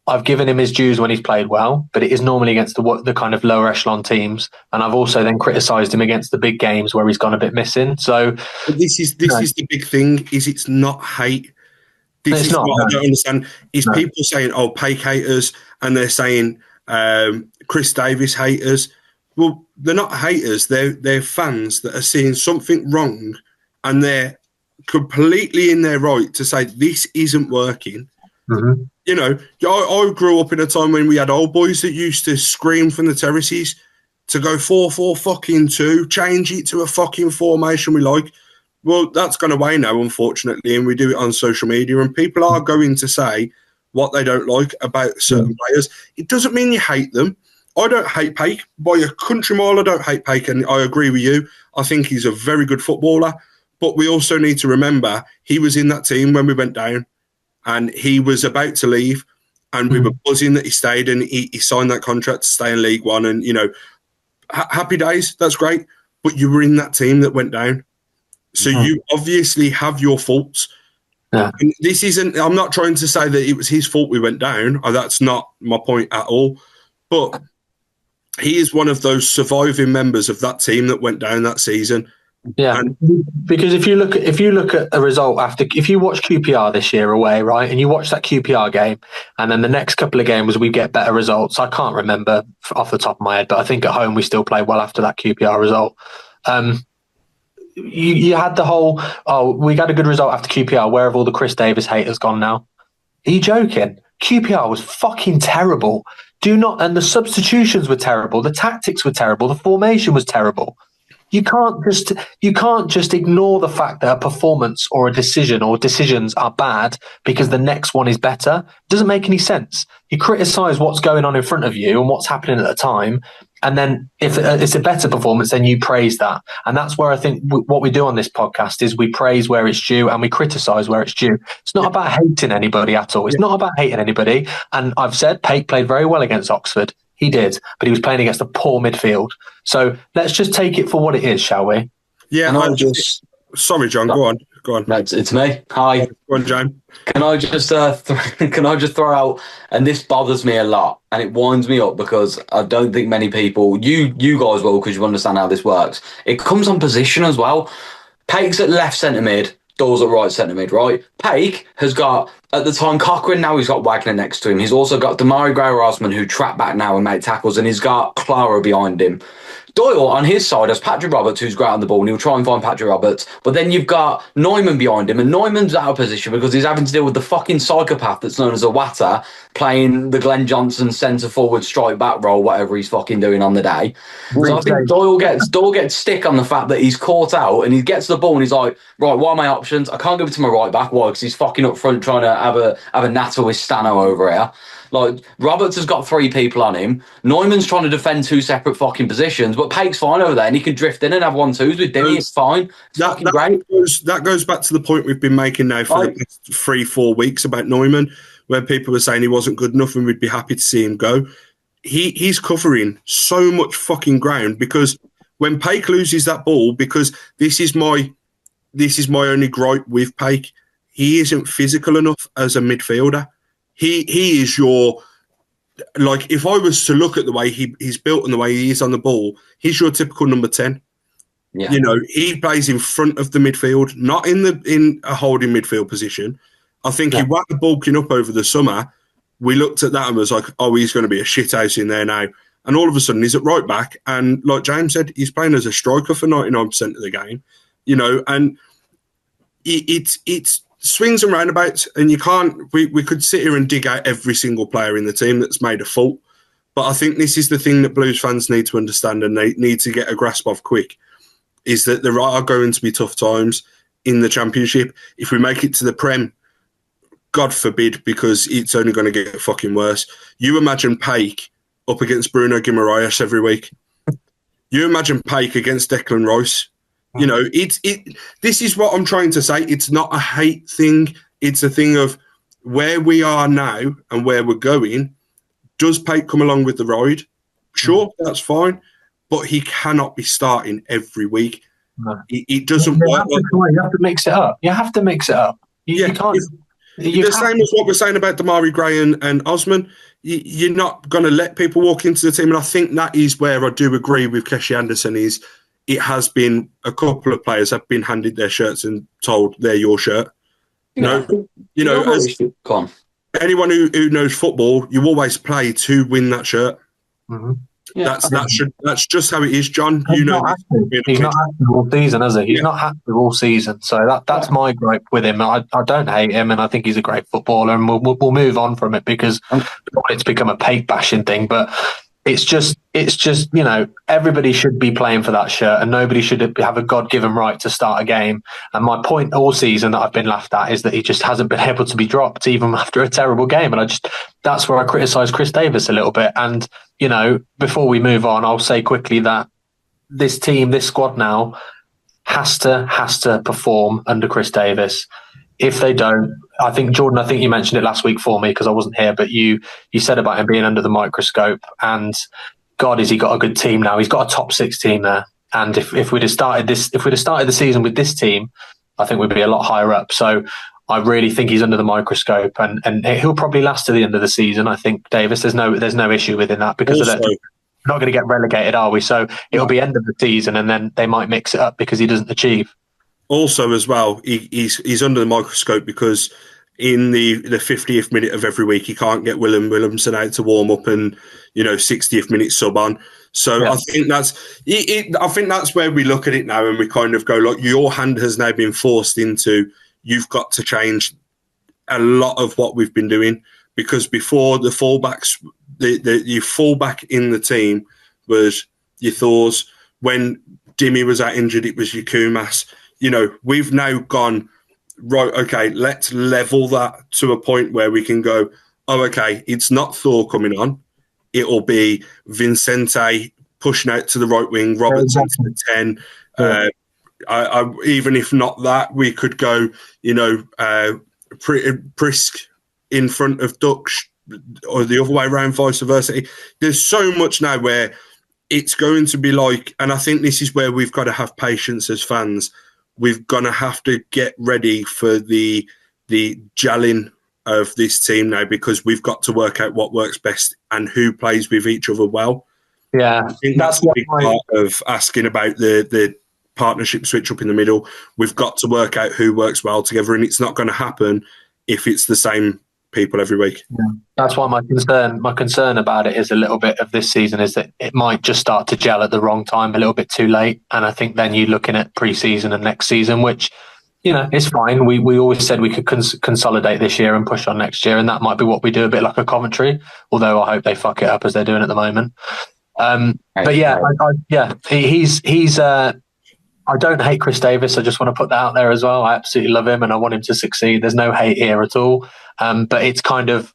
I've given him his dues when he's played well, but it is normally against the kind of lower echelon teams. And I've also then criticised him against the big games where he's gone a bit missing. So but this is the big thing, is it's not hate. This is what I don't understand. Is people saying, oh, Paik haters, and they're saying Chris Davis haters. Well, they're not haters. They're fans that are seeing something wrong, and they're completely in their right to say this isn't working. Mm-hmm. You know, I grew up in a time when we had old boys that used to scream from the terraces to go 4-4-2, change it to a fucking formation we like. Well, that's gone away now, unfortunately, and we do it on social media, and people are going to say what they don't like about certain players. It doesn't mean you hate them. I don't hate Paik. By a country mile, I don't hate Paik, and I agree with you. I think he's a very good footballer, but we also need to remember he was in that team when we went down, and he was about to leave, and we were buzzing that he stayed, and he signed that contract to stay in League One, and, happy days, that's great, but you were in that team that went down. So you obviously have your faults. Yeah. And this isn't, I'm not trying to say that it was his fault we went down. That's not my point at all. But he is one of those surviving members of that team that went down that season. Yeah, because if you look at a result if you watch QPR this year away, right, and you watch that QPR game, and then the next couple of games we get better results. I can't remember off the top of my head, but I think at home we still play well after that QPR result. You had the whole, we got a good result after QPR. Where have all the Chris Davis haters gone now? Are you joking? QPR was fucking terrible. And the substitutions were terrible. The tactics were terrible. The formation was terrible. You can't just ignore the fact that a performance or a decision or decisions are bad because the next one is better. It doesn't make any sense. You criticise what's going on in front of you and what's happening at the time, And then if it's a better performance, then you praise that. And that's where I think what we do on this podcast is we praise where it's due and we criticise where it's due. It's not about hating anybody at all. It's not about hating anybody. And I've said Pate played very well against Oxford. He did, but he was playing against a poor midfield. So let's just take it for what it is, shall we? Yeah, sorry, John. Go on. No, it's me. Hi. Go on, John. Can I just throw out, and this bothers me a lot, and it winds me up because I don't think many people, you guys will, because you understand how this works. It comes on position as well. Pake's at left centre mid, Dawes at right centre mid, right? Pake has got, at the time, Cochrane, now he's got Wagner next to him. He's also got Damari Gray-Osman, who trap back now and make tackles, and he's got Clara behind him. Doyle on his side has Patrick Roberts, who's great on the ball, and he'll try and find Patrick Roberts. But then you've got Neumann behind him, and Neumann's out of position because he's having to deal with the fucking psychopath that's known as a Watter, playing the Glenn Johnson centre forward strike back role, whatever he's fucking doing on the day. So I think Doyle gets stick on the fact that he's caught out, and he gets the ball and he's like, right, what are my options? I can't give it to my right back. Why? Because he's fucking up front trying to have a natter with Stano over here. Like, Roberts has got 3 people on him. Neumann's trying to defend 2 separate fucking positions, but Pake's fine over there, and he can drift in and have 1-2s with Dimmy. It's fine. It's fucking great. That goes back to the point we've been making now for the past 3-4 weeks about Neumann, where people were saying he wasn't good enough and we'd be happy to see him go. He's covering so much fucking ground, because when Pake loses that ball, because this is my only gripe with Pake, he isn't physical enough as a midfielder. He is your, like, if I was to look at the way he's built and the way he is on the ball, he's your typical number 10. Yeah. You know, he plays in front of the midfield, not in a holding midfield position. I think he whacked the bulking up over the summer. We looked at that and was like, oh, he's going to be a shithouse in there now. And all of a sudden he's at right back. And like James said, he's playing as a striker for 99% of the game, you know, and it's swings and roundabouts, and you can't. We could sit here and dig out every single player in the team that's made a fault, but I think this is the thing that Blues fans need to understand and they need to get a grasp of quick, is that there are going to be tough times in the Championship. If we make it to the Prem, God forbid, because it's only going to get fucking worse. You imagine Pake up against Bruno Guimaraes every week. You imagine Pake against Declan Rice. You know, this is what I'm trying to say. It's not a hate thing. It's a thing of where we are now and where we're going. Does Pate come along with the ride? Sure, that's fine. But he cannot be starting every week. No. It doesn't work. You have to mix it up. You have to mix it up. You can't. The same as what we're saying about Damari Gray and Osman. You're not going to let people walk into the team. And I think that is where I do agree with Keshi Anderson is, it has been a couple of players have been handed their shirts and told they're your shirt. Yeah. As anyone who knows football, you always play to win that shirt. Mm-hmm. Yeah, that's just how it is, John. He's not active all season, has he? He's not active all season. So that's my gripe with him. I don't hate him, and I think he's a great footballer, and we'll move on from it because it's become a Pate bashing thing, but. It's just, you know, everybody should be playing for that shirt and nobody should have a God-given right to start a game. And my point all season that I've been laughed at is that he just hasn't been able to be dropped even after a terrible game. And that's where I criticise Chris Davis a little bit. And, you know, before we move on, I'll say quickly that this team, this squad now has to perform under Chris Davis. If they don't, I think, Jordan, you mentioned it last week for me because I wasn't here, but you said about him being under the microscope, and God, has he got a good team now? He's got a top 6 team there. And if we'd have started the season with this team, I think we'd be a lot higher up. So I really think he's under the microscope, and he'll probably last to the end of the season. I think Davis, there's no issue within that because we're not going to get relegated, are we? So it'll be end of the season, and then they might mix it up because he doesn't achieve. Also, as well, he's under the microscope because in the 50th minute of every week, he can't get Willem Williamson out to warm up and 60th minute sub on. So I think that's I think that's where we look at it now and we kind of go, look, your hand has now been forced into. You've got to change a lot of what we've been doing because before the fullbacks, your fullback in the team was your Thors. When Dimmy was out injured, it was your Kumas. We've now gone, right, okay, let's level that to a point where we can go, oh, okay, it's not Thor coming on. It'll be Vincente pushing out to the right wing, Robertson to the 10. Yeah. Even if not that, we could go, Prisk in front of Dutch, or the other way around, vice versa. There's so much now where it's going to be like, and I think this is where we've got to have patience as fans. We've got to have to get ready for the gelling of this team now, because we've got to work out what works best and who plays with each other well. Yeah, I think that's a big part of asking about the partnership switch up in the middle. We've got to work out who works well together, and it's not going to happen if it's the same people every week. Yeah. That's why my concern about it is a little bit of this season is that it might just start to gel at the wrong time, a little bit too late. And I think then you're looking at pre-season and next season, which, it's fine. We always said we could consolidate this year and push on next year, and that might be what we do, a bit like a commentary, although I hope they fuck it up as they're doing at the moment. But yeah, he's I don't hate Chris Davis. I just want to put that out there as well. I absolutely love him and I want him to succeed. There's no hate here at all. But it's kind of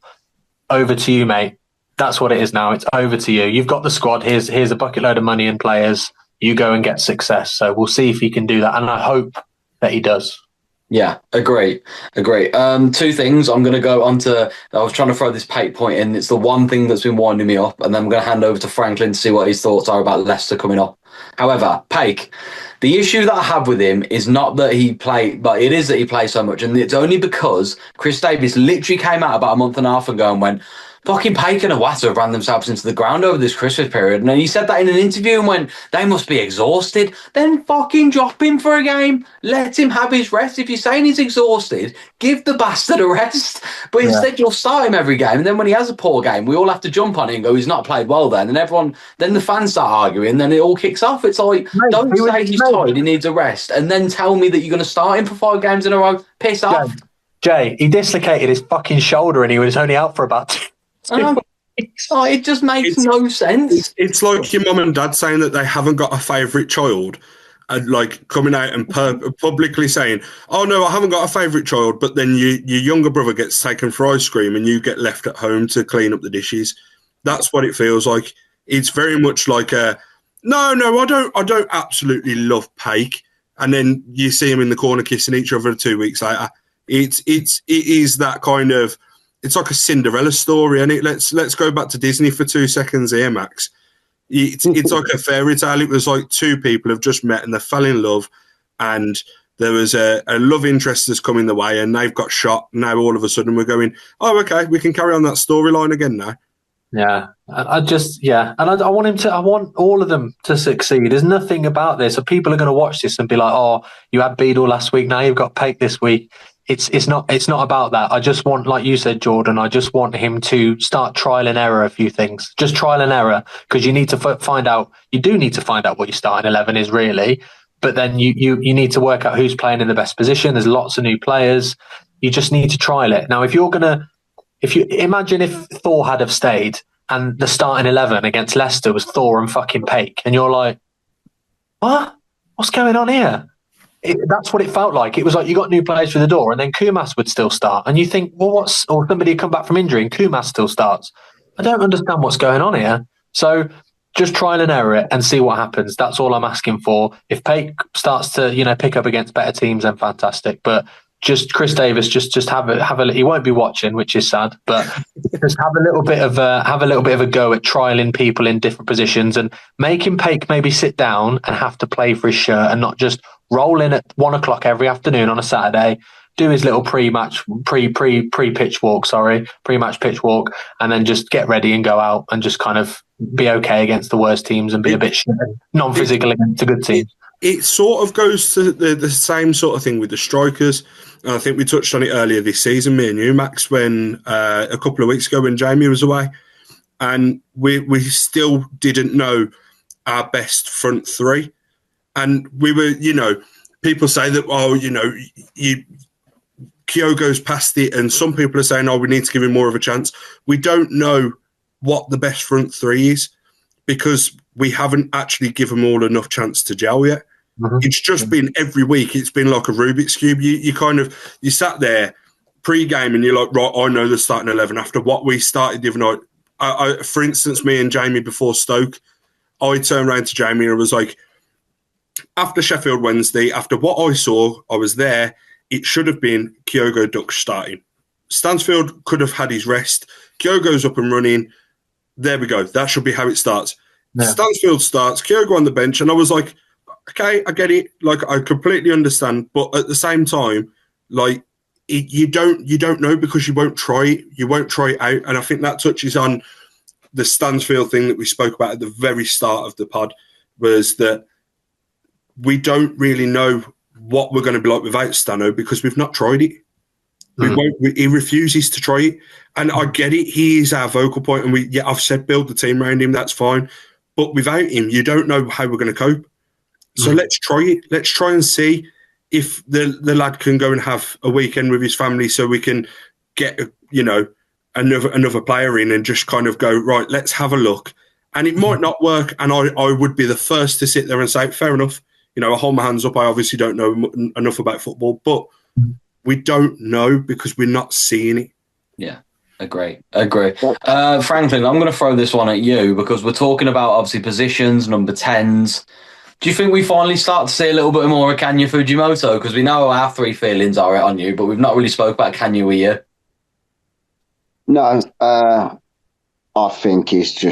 over to you, mate. That's what it is now. It's over to you. You've got the squad. Here's a bucket load of money and players. You go and get success. So we'll see if he can do that. And I hope that he does. Yeah, agree. Two things. I'm going to go on to, I was trying to throw this Pate point in. It's the one thing that's been winding me up. And then I'm going to hand over to Franklin to see what his thoughts are about Leicester coming up. However, Pake, the issue that I have with him is not that he played, but it is that he plays so much. And it's only because Chris Davis literally came out about a month and a half ago and went, fucking Pake and Iwata have ran themselves into the ground over this Christmas period. And then he said that in an interview and went, they must be exhausted. Then fucking drop him for a game. Let him have his rest. If you're saying he's exhausted, give the bastard a rest. But instead you'll start him every game. And then when he has a poor game, we all have to jump on it and go, he's not played well then. And then the fans start arguing, then it all kicks off. It's like, don't say he's tired, he needs a rest. And then tell me that you're going to start him for 5 games in a row. Piss off. Jay, he dislocated his fucking shoulder and he was only out for about 2 it just makes no sense. It's like your mum and dad saying that they haven't got a favourite child, and like coming out and publicly saying, "Oh no, I haven't got a favourite child," but then your younger brother gets taken for ice cream and you get left at home to clean up the dishes. That's what it feels like. It's very much like no, I don't absolutely love Pake, and then you see him in the corner kissing each other 2 weeks later. It is that kind of. It's like a Cinderella story, and let's go back to Disney for 2 seconds here, Max. It's like a fairy tale. It was like 2 people have just met and they fell in love, and there was a love interest that's coming the way, and they've got shot. Now all of a sudden we're going, oh, okay, we can carry on that storyline again now. Yeah, and I want all of them to succeed. There's nothing about this. So people are going to watch this and be like, oh, you had Beadle last week, now you've got Pake this week. It's not about that. I just want, like you said, Jordan, I just want him to start trial and error a few things. Just trial and error, because you need to find out what your starting 11 is really, but then you need to work out who's playing in the best position. There's lots of new players. You just need to trial it. Now, if you imagine if Thor had have stayed and the starting 11 against Leicester was Thor and fucking Pake, and you're like, what? What's going on here? That's what it felt like. It was like you got new players through the door, and then Kumas would still start. And you think, well, or somebody would come back from injury and Kumas still starts. I don't understand what's going on here. So just trial and error it and see what happens. That's all I'm asking for. If Pake starts to, pick up against better teams, then fantastic. But just Chris Davis, just have a. He won't be watching, which is sad. But just have a little bit of a go at trialing people in different positions and making Pake maybe sit down and have to play for his shirt and not just roll in at 1 o'clock every afternoon on a Saturday, do his little pre-match pitch walk, and then just get ready and go out and just kind of be okay against the worst teams and be a bit non-physical against the good teams. It sort of goes to the same sort of thing with the strikers. And I think we touched on it earlier this season, me and you, Max, when a couple of weeks ago when Jamie was away, and we still didn't know our best front three. And we were, people say that, Kyogo's past it, and some people are saying, we need to give him more of a chance. We don't know what the best front three is because we haven't actually given them all enough chance to gel yet. Mm-hmm. It's just been every week. It's been like a Rubik's Cube. You sat there pre-game and you're like, right, I know the starting 11 after what we started the other night. For instance, me and Jamie before Stoke, I turned around to Jamie and was like, after Sheffield Wednesday, after what I saw, I was there, it should have been Kyogo Duck starting. Stansfield could have had his rest. Kyogo's up and running. There we go. That should be how it starts. Yeah. Stansfield starts, Kyogo on the bench, and I was like, okay, I get it. Like, I completely understand. But at the same time, like, you don't know because you won't try it. You won't try it out. And I think that touches on the Stansfield thing that we spoke about at the very start of the pod, was that we don't really know what we're going to be like without Stano because we've not tried it. He refuses to try it. And I get it. He is our vocal point. And I've said build the team around him. That's fine. But without him, you don't know how we're going to cope. So let's try it. Let's try and see if the lad can go and have a weekend with his family so we can get, another player in and just kind of go, right, let's have a look. And it might not work. And I would be the first to sit there and say, fair enough. I hold my hands up. I obviously don't know enough about football, but we don't know because we're not seeing it. Yeah, agree. Franklin, I'm going to throw this one at you because we're talking about, obviously, positions, number 10s. Do you think we finally start to see a little bit more of Kanya Fujimoto? Because we know our 3 feelings are on you, but we've not really spoke about Kanya with you. No, I think he's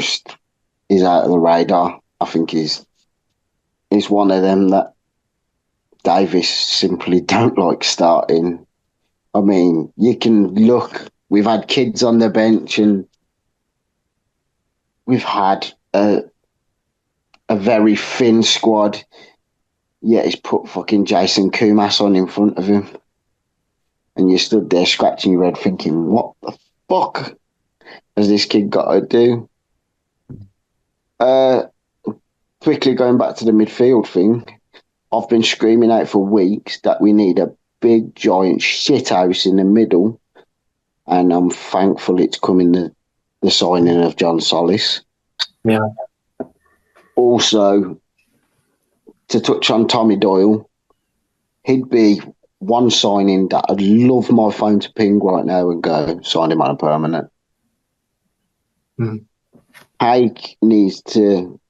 out of the radar. I think he's one of them that Davis simply don't like starting. I mean, you can look, we've had kids on the bench and we've had a very thin squad, yet he's put fucking Jason Kumas on in front of him. And you stood there scratching your head thinking, what the fuck has this kid got to do? Quickly going back to the midfield thing, I've been screaming out for weeks that we need a big, giant shithouse in the middle. And I'm thankful it's coming the signing of John Solis. Yeah. Also, to touch on Tommy Doyle, he'd be one signing that I'd love my phone to ping right now and go, sign him on a permanent. Haig needs to,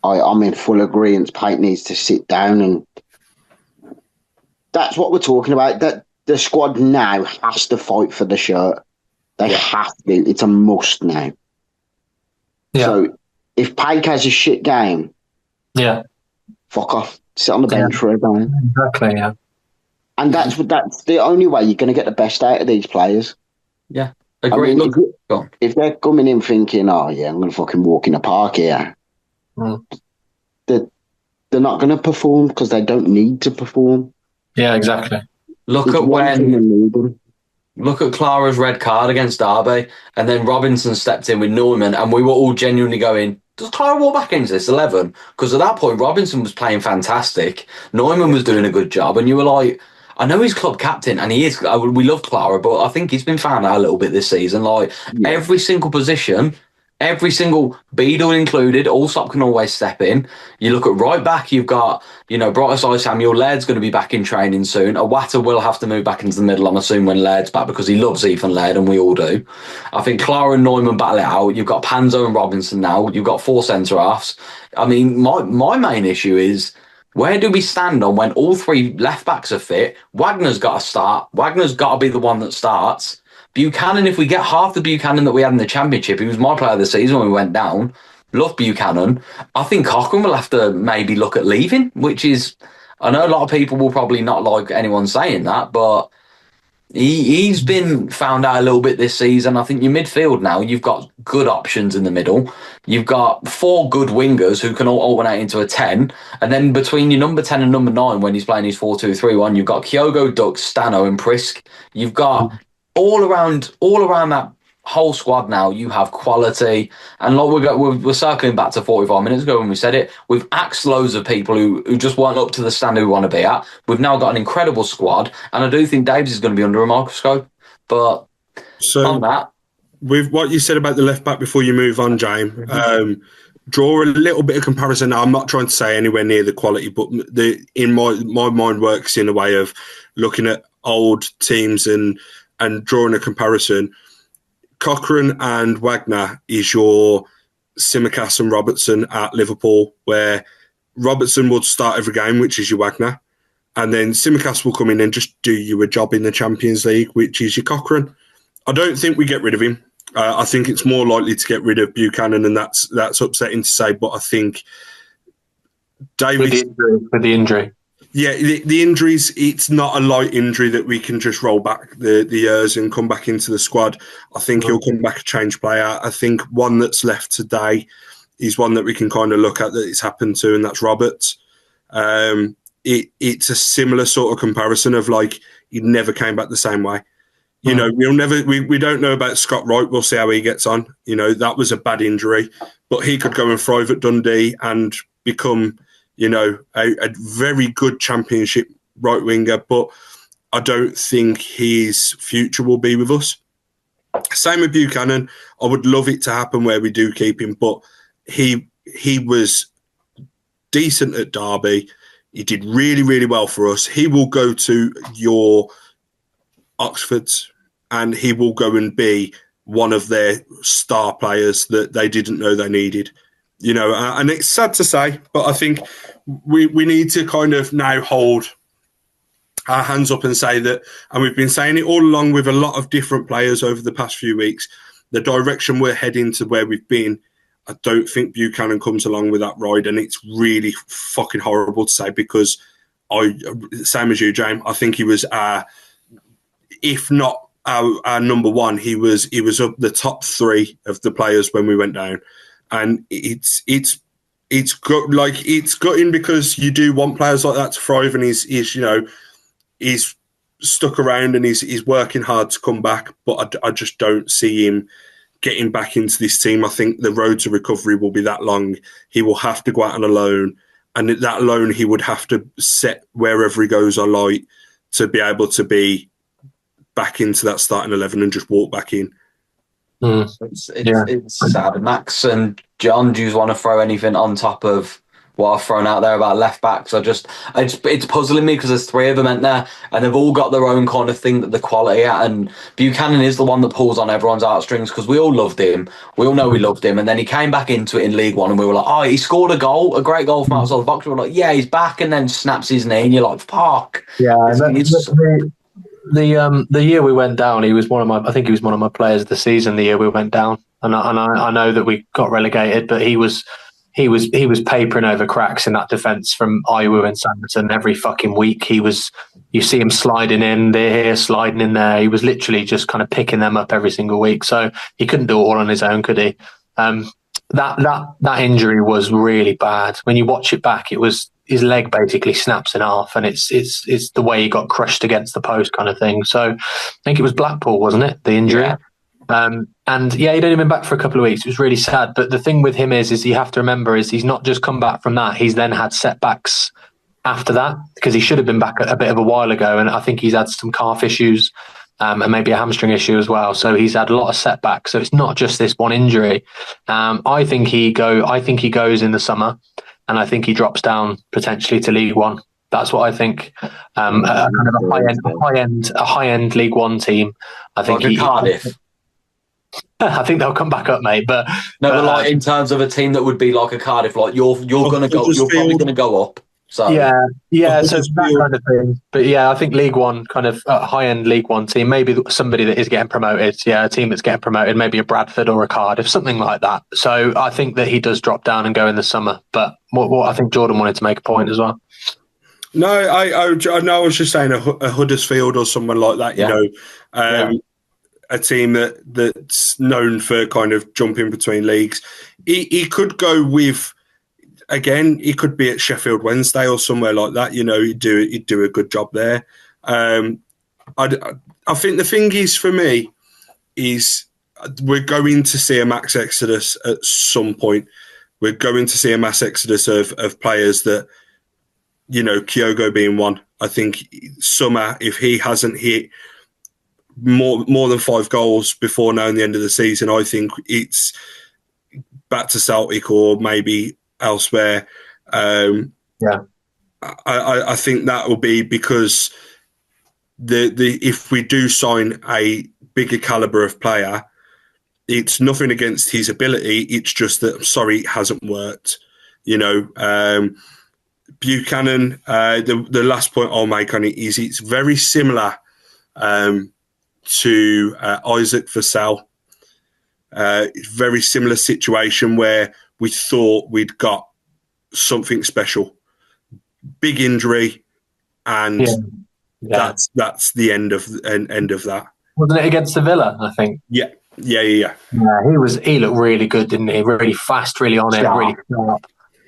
I'm in full agreement, Pate needs to sit down, and that's what we're talking about. That the squad now has to fight for the shirt. They have to. It's a must now. Yeah. So if Pate has a shit game, fuck off. Sit on the bench for a game. Exactly, yeah. And that's the only way you're going to get the best out of these players. Yeah, agree. I mean, if they're coming in thinking, oh yeah, I'm going to fucking walk in the park here, they're not going to perform because they don't need to perform. Yeah, exactly. Look at Clara's red card against Derby, and then Robinson stepped in with Neumann, and we were all genuinely going, does Clara walk back into this 11? Because at that point, Robinson was playing fantastic. Neumann was doing a good job, and you were like, I know he's club captain, and he is. We love Clara, but I think he's been found out a little bit this season. Like, every single position, every single Beadle included, Allsop can always step in. You look at right back, you've got, Brighter Eye Samuel Laird's going to be back in training soon. Awata will have to move back into the middle, I'm assuming, when Laird's back, because he loves Ethan Laird, and we all do. I think Clara and Neumann battle it out. You've got Panzo and Robinson now. You've got 4 centre-halves. I mean, my main issue is, where do we stand on when all 3 left-backs are fit? Wagner's got to start. Wagner's got to be the one that starts. Buchanan, if we get half the Buchanan that we had in the Championship, he was my player of the season when we went down. Love Buchanan. I think Cochrane will have to maybe look at leaving, which is, I know a lot of people will probably not like anyone saying that, but he's been found out a little bit this season. I think your midfield now, you've got good options in the middle. You've got 4 good wingers who can all alternate into a 10. And then between your number 10 and number 9, when he's playing his 4-2-3-1, you've got Kyogo, Duck, Stano and Prisk. You've got all around that whole squad now, you have quality. And like we're circling back to 45 minutes ago when we said it, we've axed loads of people who just weren't up to the standard we want to be at. We've now got an incredible squad, and I do think Davies is going to be under a microscope. But on that, with what you said about the left back before you move on, James, draw a little bit of comparison. Now, I'm not trying to say anywhere near the quality, but in my mind works in a way of looking at old teams and drawing a comparison. Cochrane and Wagner is your Tsimikas and Robertson at Liverpool, where Robertson would start every game, which is your Wagner, and then Tsimikas will come in and just do you a job in the Champions League, which is your Cochrane. I don't think we get rid of him. I think it's more likely to get rid of Buchanan, and that's upsetting to say, but I think David... With the injury. Yeah, the injuries, it's not a light injury that we can just roll back the years and come back into the squad. I think he'll come back a changed player. I think one that's left today is one that we can kind of look at that it's happened to, and that's Roberts. It's a similar sort of comparison of like he never came back the same way. You know, we don't know about Scott Wright. We'll see how he gets on. You know, that was a bad injury, but he could go and thrive at Dundee and become, you know, a very good Championship right winger, but I don't think his future will be with us. Same with Buchanan. I would love it to happen where we do keep him, but he was decent at Derby. He did really, really well for us. He will go to your Oxfords and he will go and be one of their star players that they didn't know they needed. You know, and it's sad to say, but I think we need to kind of now hold our hands up and say that, and we've been saying it all along with a lot of different players over the past few weeks, the direction we're heading to where we've been, I don't think Buchanan comes along with that ride, and it's really fucking horrible to say because same as you, James, I think he was if not our number one, he was up the top three of the players when we went down. And it's gutting because you do want players like that to thrive, and he's stuck around and he's working hard to come back. But I just don't see him getting back into this team. I think the road to recovery will be that long. He will have to go out on a loan, and that loan he would have to set wherever he goes on light to be able to be back into that starting 11 and just walk back in. It's sad. Max and John, do you want to throw anything on top of what I've thrown out there about left backs? It's puzzling me because there's three of them in there and they've all got their own kind of thing that they're quality at, and Buchanan is the one that pulls on everyone's heartstrings because we all loved him. We all know we loved him, and then he came back into it in League One and we were like, oh, he scored a great goal from outside the box. We were like, yeah, he's back, and then snaps his knee and you're like, fuck. Yeah, the year we went down, he was one of my players of the season. The year we went down, and I know that we got relegated, but he was papering over cracks in that defence from Iwu and Sanderson every fucking week. You see him sliding in there, sliding in there. He was literally just kind of picking them up every single week. So he couldn't do it all on his own, could he? That injury was really bad. When you watch it back, it was his leg basically snaps in half, and it's the way he got crushed against the post kind of thing. So I think it was Blackpool, wasn't it? The injury. Yeah. And yeah, he'd only been back for a couple of weeks. It was really sad. But the thing with him is you have to remember is he's not just come back from that. He's then had setbacks after that because he should have been back a bit of a while ago. And I think he's had some calf issues and maybe a hamstring issue as well. So he's had a lot of setbacks. So it's not just this one injury. I think he goes in the summer, and I think he drops down potentially to League One. That's what I think. Kind of a high end League One team. I think like Cardiff. I think they'll come back up, mate. But like in terms of a team that would be like a Cardiff, like you're probably gonna go up. So yeah. So that kind of thing. But yeah, I think League One, kind of a high end League One team, maybe somebody that is getting promoted. Yeah, a team that's getting promoted, maybe a Bradford or a Cardiff, something like that. So I think that he does drop down and go in the summer. But what I think Jordan wanted to make a point as well. No, I was just saying a Huddersfield or someone like that. Yeah. You know. A team that's known for kind of jumping between leagues. He could go with, again, he could be at Sheffield Wednesday or somewhere like that. You know, he'd do a good job there. I think the thing is for me is we're going to see a max exodus at some point. We're going to see a mass exodus of players that, you know, Kyogo being one. I think Summer, if he hasn't hit more than 5 goals before now in the end of the season, I think it's back to Celtic or maybe elsewhere. I think that will be because the if we do sign a bigger caliber of player, it's nothing against his ability. It's just that, I'm sorry, it hasn't worked. Buchanan, the last point I'll make on it is it's very similar to Isaac Vassell. Very similar situation where we thought we'd got something special. Big injury, and that's the end of that. Wasn't it against Sevilla, I think? Yeah. He looked really good, didn't he? Really fast, really on it, really sharp.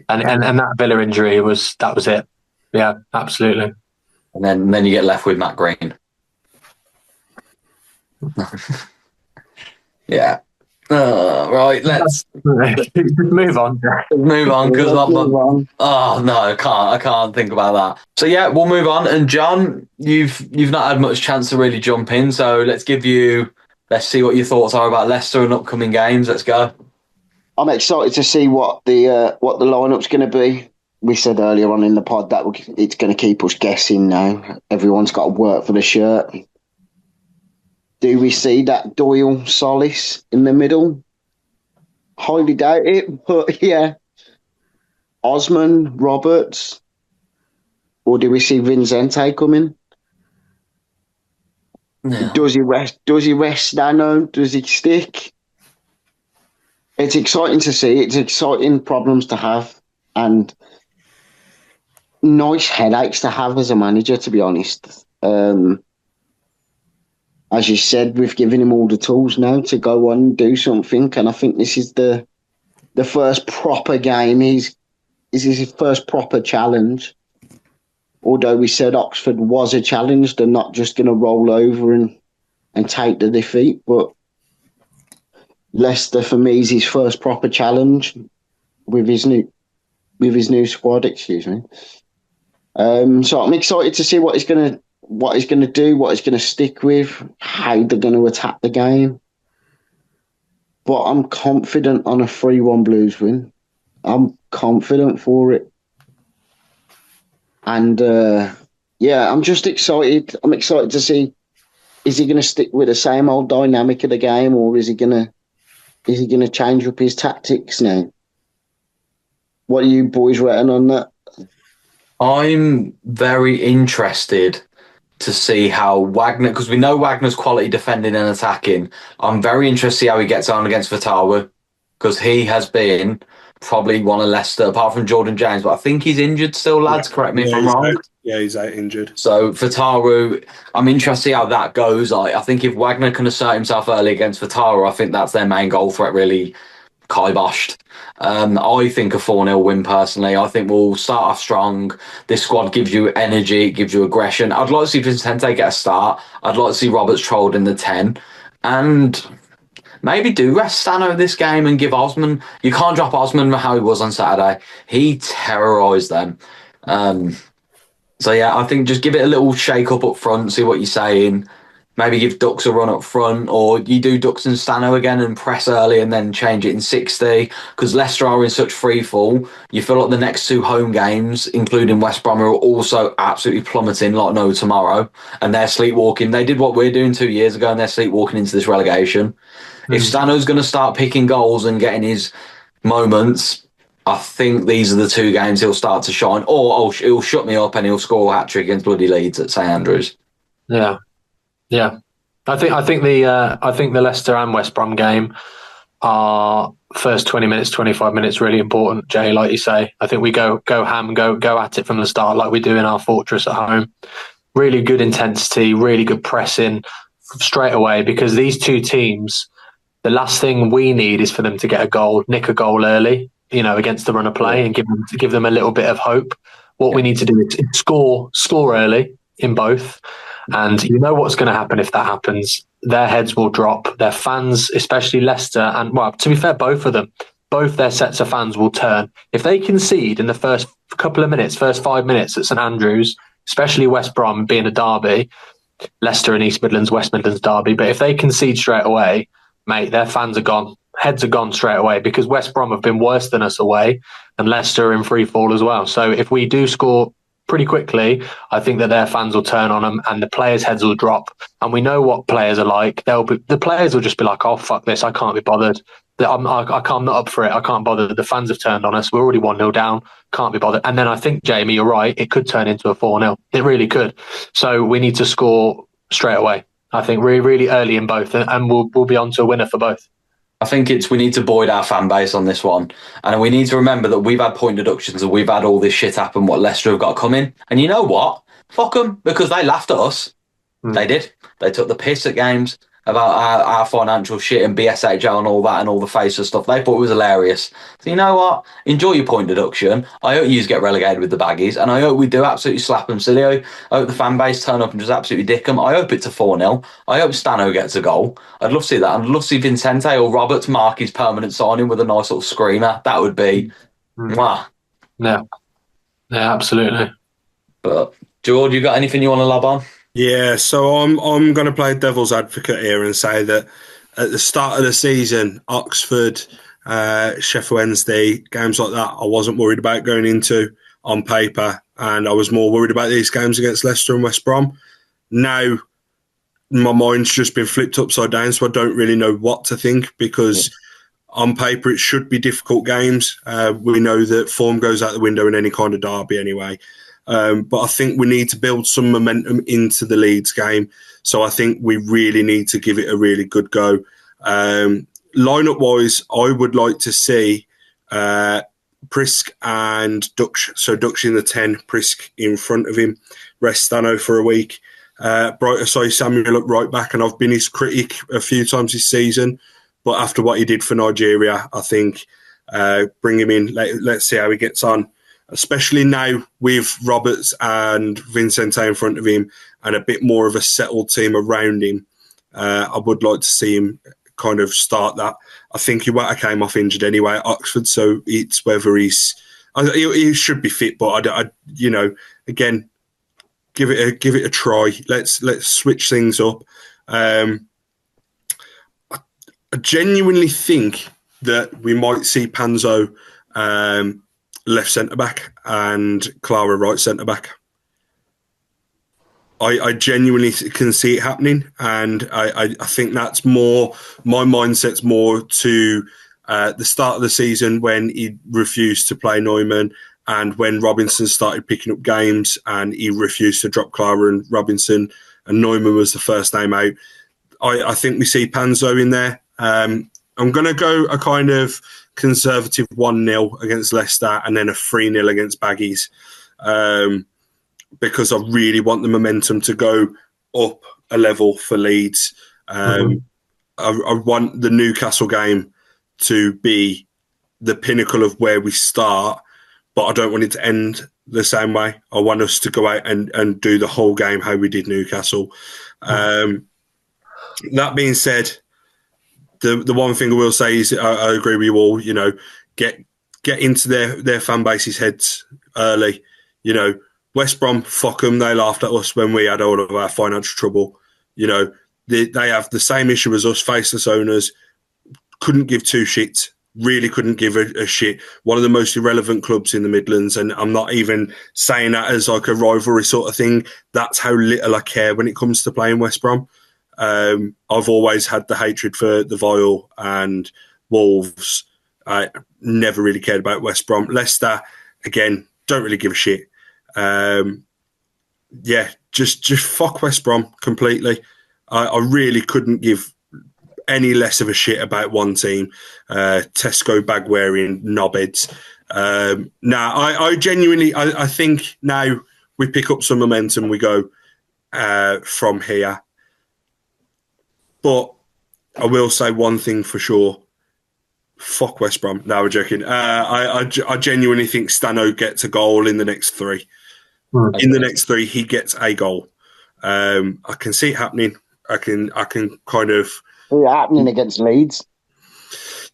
And that Villa injury was it. Yeah, absolutely. And then you get left with Matt Green. Yeah. Right, let's move on. Move on, because oh no, I can't think about that. So yeah, we'll move on. And John, you've not had much chance to really jump in, so let's see what your thoughts are about Leicester and upcoming games. Let's go. I'm excited to see what the lineup's going to be. We said earlier on in the pod that it's going to keep us guessing now. Everyone's got to work for the shirt. Do we see that Doyle Solis in the middle? Highly doubt it, but yeah. Osman, Roberts, or do we see Vincente coming? No. Does he rest Stano? Does he stick? It's exciting to see. It's exciting problems to have, and nice headaches to have as a manager, to be honest. As you said, we've given him all the tools now to go on and do something, and I think this is the first proper game. This is his first proper challenge. Although we said Oxford was a challenge, they're not just going to roll over and take the defeat. But Leicester, for me, is his first proper challenge with his new squad. Excuse me. So I'm excited to see what he's going to do, what he's going to stick with, how they're going to attack the game. But I'm confident on a 3-1 Blues win. I'm confident for it. And, I'm just excited. I'm excited to see, is he going to stick with the same old dynamic of the game, or is he going to change up his tactics now? What are you boys writing on that? I'm very interested to see how Wagner, because we know Wagner's quality defending and attacking. I'm very interested to see how he gets on against Vatawa, because he has been probably one of Leicester, apart from Jordan James, but I think he's injured still, lads. Correct me if I'm wrong. He's out injured. So Vataru, I'm interested to see how that goes. I think if Wagner can assert himself early against Vataru, I think that's their main goal threat, really kiboshed. I think a 4-0 win personally. I think we'll start off strong. This squad gives you energy, it gives you aggression. I'd like to see Vincente get a start. I'd like to see Roberts trolled in the 10. And maybe do rest Stano this game and give Osman. You can't drop Osman how he was on Saturday. He terrorised them. So yeah, I think just give it a little shake up front, see what you're saying. Maybe give Dux a run up front, or you do Dux and Stano again and press early and then change it in 60. Because Leicester are in such free fall. You feel like the next 2 home games, including West Brom, are also absolutely plummeting like no tomorrow. And they're sleepwalking. They did what we're doing 2 years ago, and they're sleepwalking into this relegation. If Stano's going to start picking goals and getting his moments, I think these are the 2 games he'll start to shine. Or he'll shut me up and he'll score a hat-trick against bloody Leeds at St Andrews. Yeah. I think the Leicester and West Brom game are first 20 minutes, 25 minutes really important, Jay, like you say. I think we go ham, go at it from the start like we do in our fortress at home. Really good intensity, really good pressing straight away, because these 2 teams, the last thing we need is for them to get a goal, nick a goal early, against the run of play, and give them a little bit of hope. What we need to do is score early in both. And you know what's going to happen if that happens. Their heads will drop. Their fans, especially Leicester, and, well, to be fair, both of them, both their sets of fans will turn. If they concede in the first couple of minutes, first 5 minutes at St Andrews, especially West Brom being a derby, Leicester and East Midlands, West Midlands derby, but if they concede straight away, mate, their fans are gone. Heads are gone straight away, because West Brom have been worse than us away, and Leicester are in free fall as well. So if we do score pretty quickly, I think that their fans will turn on them and the players' heads will drop. And we know what players are like. The players will just be like, oh, fuck this. I can't be bothered. I'm not up for it. I can't bother. The fans have turned on us. We're already 1-0 down. Can't be bothered. And then I think, Jamie, you're right. It could turn into a 4-0. It really could. So we need to score straight away. I think really, really early in both. And we'll be on to a winner for both. I think we need to buoy our fan base on this one. And we need to remember that we've had point deductions and we've had all this shit happen, what Leicester have got coming. And you know what? Fuck them, because they laughed at us. They did. They took the piss at games about our financial shit and BSHL and all that and all the faceless stuff. They thought it was hilarious. So you know what? Enjoy your point deduction. I hope you get relegated with the baggies, and I hope we do absolutely slap them silly. I hope the fan base turn up and just absolutely dick them. I hope it's a 4-0. I hope Stano gets a goal. I'd love to see that. I'd love to see Vincente or Roberts mark his permanent signing with a nice little screamer. That would be mwah. Yeah, absolutely. But George, you got anything you want to lob on? Yeah, so I'm going to play devil's advocate here and say that at the start of the season, Oxford, Sheffield Wednesday, games like that, I wasn't worried about going into on paper, and I was more worried about these games against Leicester and West Brom. Now, my mind's just been flipped upside down, so I don't really know what to think, because on paper it should be difficult games. We know that form goes out the window in any kind of derby anyway. But I think we need to build some momentum into the Leeds game. So I think we really need to give it a really good go. Lineup-wise, I would like to see Prisk and Dutch. So Dutch in the 10, Prisk in front of him, rest Stano for a week. Samuel up right back, and I've been his critic a few times this season. But after what he did for Nigeria, I think bring him in. Let's see how he gets on. Especially now with Roberts and Vincente in front of him and a bit more of a settled team around him, I would like to see him kind of start that. I think he came off injured anyway at Oxford, so it's whether he should be fit, but I again, give it a try. Let's switch things up. I genuinely think that we might see Panzo left centre-back and Clara right centre-back. I genuinely can see it happening, and I think that's more, my mindset's more to the start of the season when he refused to play Neumann and when Robinson started picking up games and he refused to drop Clara and Robinson and Neumann was the first name out. I think we see Panzo in there. I'm going to go a kind of conservative 1-0 against Leicester and then a 3-0 against Baggies, because I really want the momentum to go up a level for Leeds. I want the Newcastle game to be the pinnacle of where we start, but I don't want it to end the same way. I want us to go out and do the whole game how we did Newcastle. That being said, the one thing I will say is I agree with you all. Get into their fan base's heads early. West Brom, fuck them. They laughed at us when we had all of our financial trouble. They have the same issue as us, faceless owners. Couldn't give two shits. Really couldn't give a shit. One of the most irrelevant clubs in the Midlands, and I'm not even saying that as like a rivalry sort of thing. That's how little I care when it comes to playing West Brom. I've always had the hatred for the Vile and Wolves. I never really cared about West Brom. Leicester, again, don't really give a shit. Just fuck West Brom completely. I really couldn't give any less of a shit about one team. Tesco bag wearing knobheads. I genuinely, I think now we pick up some momentum. We go from here. But I will say one thing for sure. Fuck West Brom. No, we're joking. I genuinely think Stano gets a goal in the next 3. In the next 3, he gets a goal. I can see it happening. I can kind of... See it happening against Leeds.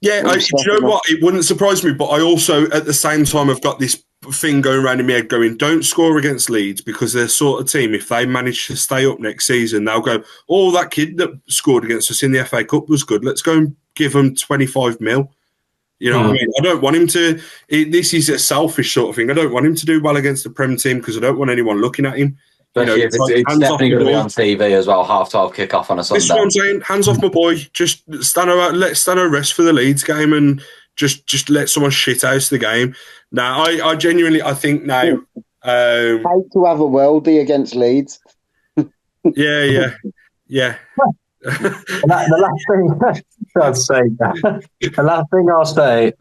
Yeah, do you know what? It wouldn't surprise me, but I also, at the same time, I've got this thing going around in my head going, don't score against Leeds, because they're the sort of team, if they manage to stay up next season, they'll go, oh, that kid that scored against us in the FA Cup was good. Let's go and give them 25 mil. You know what I mean? I don't want him to. This is a selfish sort of thing. I don't want him to do well against the Prem team because I don't want anyone looking at him. Especially if it's definitely going to be on TV as well, 12:30 kickoff on a Sunday. This is what I'm saying. Hands off my boy. Just let Stano rest for the Leeds game and just let someone shit out the game. Now, I genuinely, I think now. How to have a worldie against Leeds? Yeah. The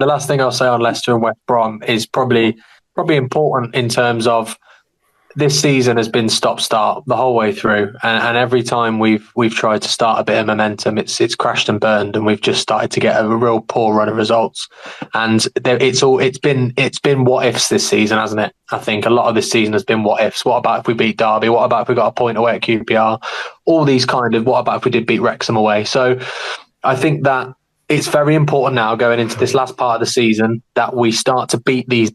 last thing I'll say on Leicester and West Brom is probably important in terms of this season has been stop-start the whole way through, and every time we've tried to start a bit of momentum, it's crashed and burned, and we've just started to get a real poor run of results. And it's been what ifs this season, hasn't it? I think a lot of this season has been what ifs. What about if we beat Derby? What about if we got a point away at QPR? All these kind of what about if we did beat Wrexham away? So I think that it's very important now going into this last part of the season that we start to beat these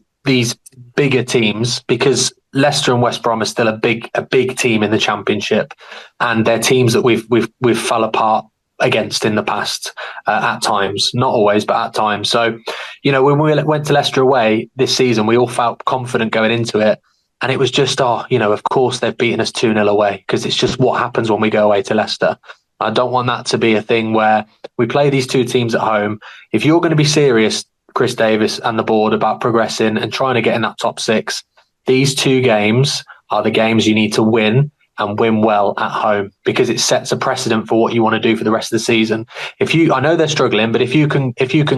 bigger teams, because Leicester and West Brom are still a big team in the Championship, and they're teams that we've fell apart against in the past at times, not always, but at times. So, when we went to Leicester away this season, we all felt confident going into it, and it was just, of course they've beaten us 2-0 away, because it's just what happens when we go away to Leicester. I don't want that to be a thing where we play these two teams at home. If you're going to be serious, Chris Davis and the board, about progressing and trying to get in that top 6, these 2 games are the games you need to win, and win well at home, because it sets a precedent for what you want to do for the rest of the season. I know they're struggling, but if you can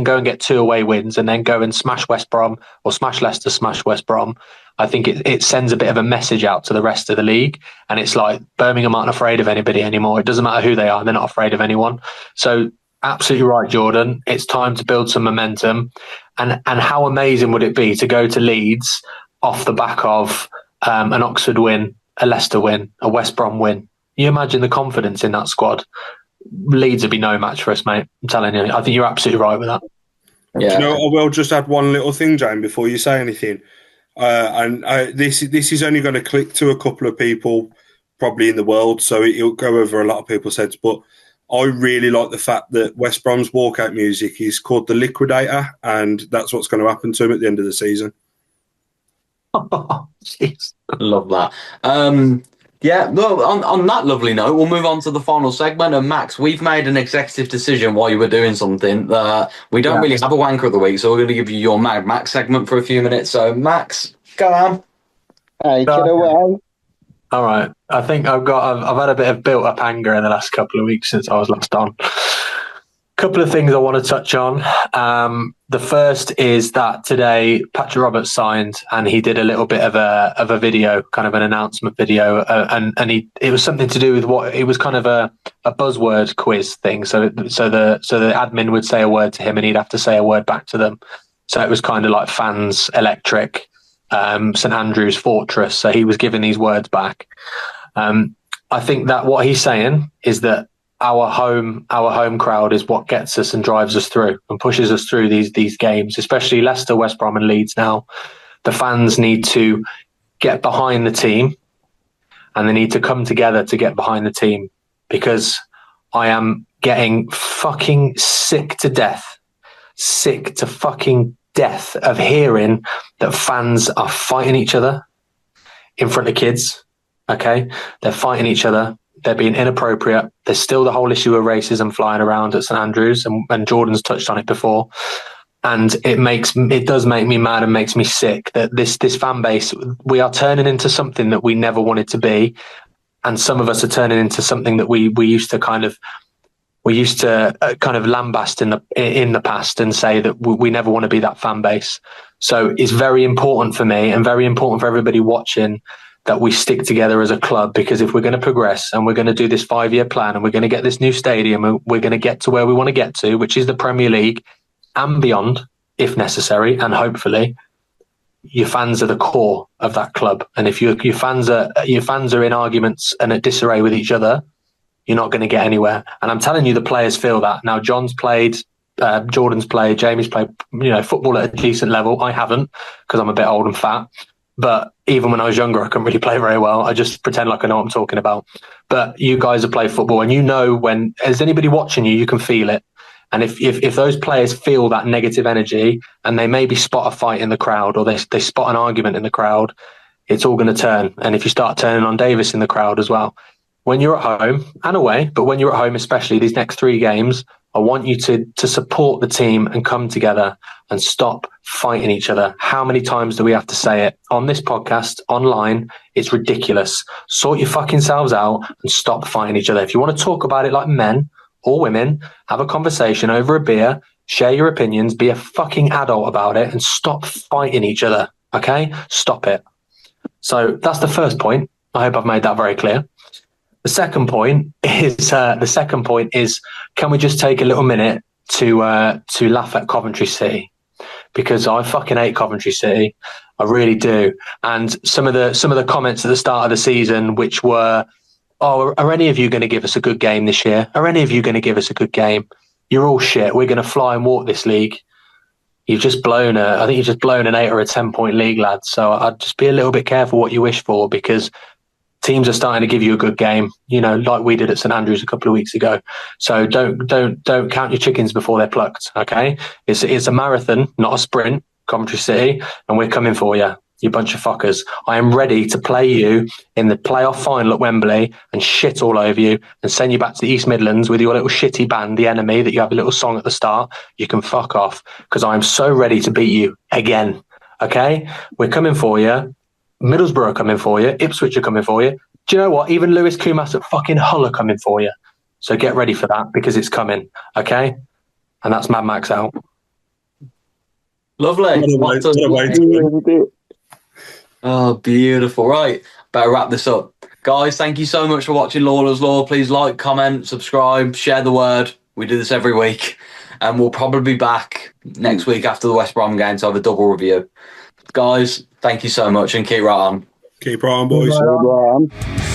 go and get 2 away wins and then go and smash West Brom, or smash Leicester, smash West Brom, I think it sends a bit of a message out to the rest of the league. And it's like Birmingham aren't afraid of anybody anymore. It doesn't matter who they are; they're not afraid of anyone. So absolutely right, Jordan. It's time to build some momentum. And how amazing would it be to go to Leeds off the back of an Oxford win, a Leicester win, a West Brom win? You imagine the confidence in that squad. Leeds would be no match for us, mate. I'm telling you. I think you're absolutely right with that. Yeah. I will just add one little thing, Jane, before you say anything. This is only going to click to a couple of people probably in the world, so it'll go over a lot of people's heads. But I really like the fact that West Brom's walkout music is called The Liquidator, and that's what's going to happen to him at the end of the season. Oh, jeez. Love that. Well, on that lovely note, we'll move on to the final segment. And Max, we've made an executive decision while you were doing something that we don't really have a wanker of the week, so we're going to give you your Mad Max segment for a few minutes. So, Max, go on. Hey, get away. All right. I think I've had a bit of built up anger in the last couple of weeks since I was last on. Couple of things I want to touch on. The first is that today Patrick Roberts signed, and he did a little bit of a video, kind of an announcement video, and it was something to do with what it was kind of a buzzword quiz thing. So the admin would say a word to him, and he'd have to say a word back to them. So it was kind of like fans, electric, St Andrews, fortress. So he was giving these words back. I think that what he's saying is that our home crowd is what gets us and drives us through and pushes us through these games, especially Leicester, West Brom and Leeds now. The fans need to get behind the team, and they need to come together to get behind the team, because I am getting fucking sick to fucking death of hearing that fans are fighting each other in front of kids. Okay? They're fighting each other. They're being inappropriate. There's still the whole issue of racism flying around at St Andrews, and Jordan's touched on it before. And it does make me mad and makes me sick that this fan base, we are turning into something that we never wanted to be, and some of us are turning into something that we used to kind of lambast in the past and say that we never want to be that fan base. So it's very important for me and very important for everybody watching that we stick together as a club, because if we're going to progress and we're going to do this 5-year plan and we're going to get this new stadium and we're going to get to where we want to get to, which is the Premier League and beyond, if necessary, and hopefully, your fans are the core of that club. And if your fans are in arguments and at disarray with each other, you're not going to get anywhere. And I'm telling you, the players feel that. Now, John's played, Jordan's played, Jamie's played, football at a decent level. I haven't, because I'm a bit old and fat. But even when I was younger, I couldn't really play very well. I just pretend like I know what I'm talking about. But you guys have played football, and when there's anybody watching you, you can feel it. And if those players feel that negative energy and they maybe spot a fight in the crowd, or they spot an argument in the crowd, it's all going to turn. And if you start turning on Davis in the crowd as well, when you're at home and away, but when you're at home, especially these next 3 games, I want you to support the team and come together and stop fighting each other. How many times do we have to say it on this podcast, online? It's ridiculous. Sort your fucking selves out and stop fighting each other. If you want to talk about it like men or women, have a conversation over a beer, share your opinions, be a fucking adult about it, and stop fighting each other. Okay? Stop it. So that's the first point. I hope I've made that very clear. The second point is, can we just take a little minute to laugh at Coventry City? Because I fucking hate Coventry City. I really do. And some of the comments at the start of the season, which were, "Oh, are any of you going to give us a good game this year? Are any of you going to give us a good game? You're all shit. We're going to fly and walk this league." You've just blown an 8 or a 10-point league, lads. So I'd just be a little bit careful what you wish for, because teams are starting to give you a good game, like we did at St Andrews a couple of weeks ago. So don't count your chickens before they're plucked. Okay, it's a marathon, not a sprint. Coventry City, and we're coming for you, you bunch of fuckers. I am ready to play you in the playoff final at Wembley and shit all over you and send you back to the East Midlands with your little shitty band, The Enemy, that you have a little song at the start. You can fuck off, because I'm so ready to beat you again. Okay, we're coming for you. Middlesbrough are coming for you. Ipswich are coming for you. Do you know what? Even Lewis Kumas at fucking Hull are coming for you. So get ready for that, because it's coming. Okay? And that's Mad Max out. Lovely. Oh, beautiful. Right. Better wrap this up. Guys, thank you so much for watching Lawlor's Law. Please like, comment, subscribe, share the word. We do this every week. And we'll probably be back next week after the West Brom game to have a double review. Guys, thank you so much, and keep right on. Keep right on, boys. Right on.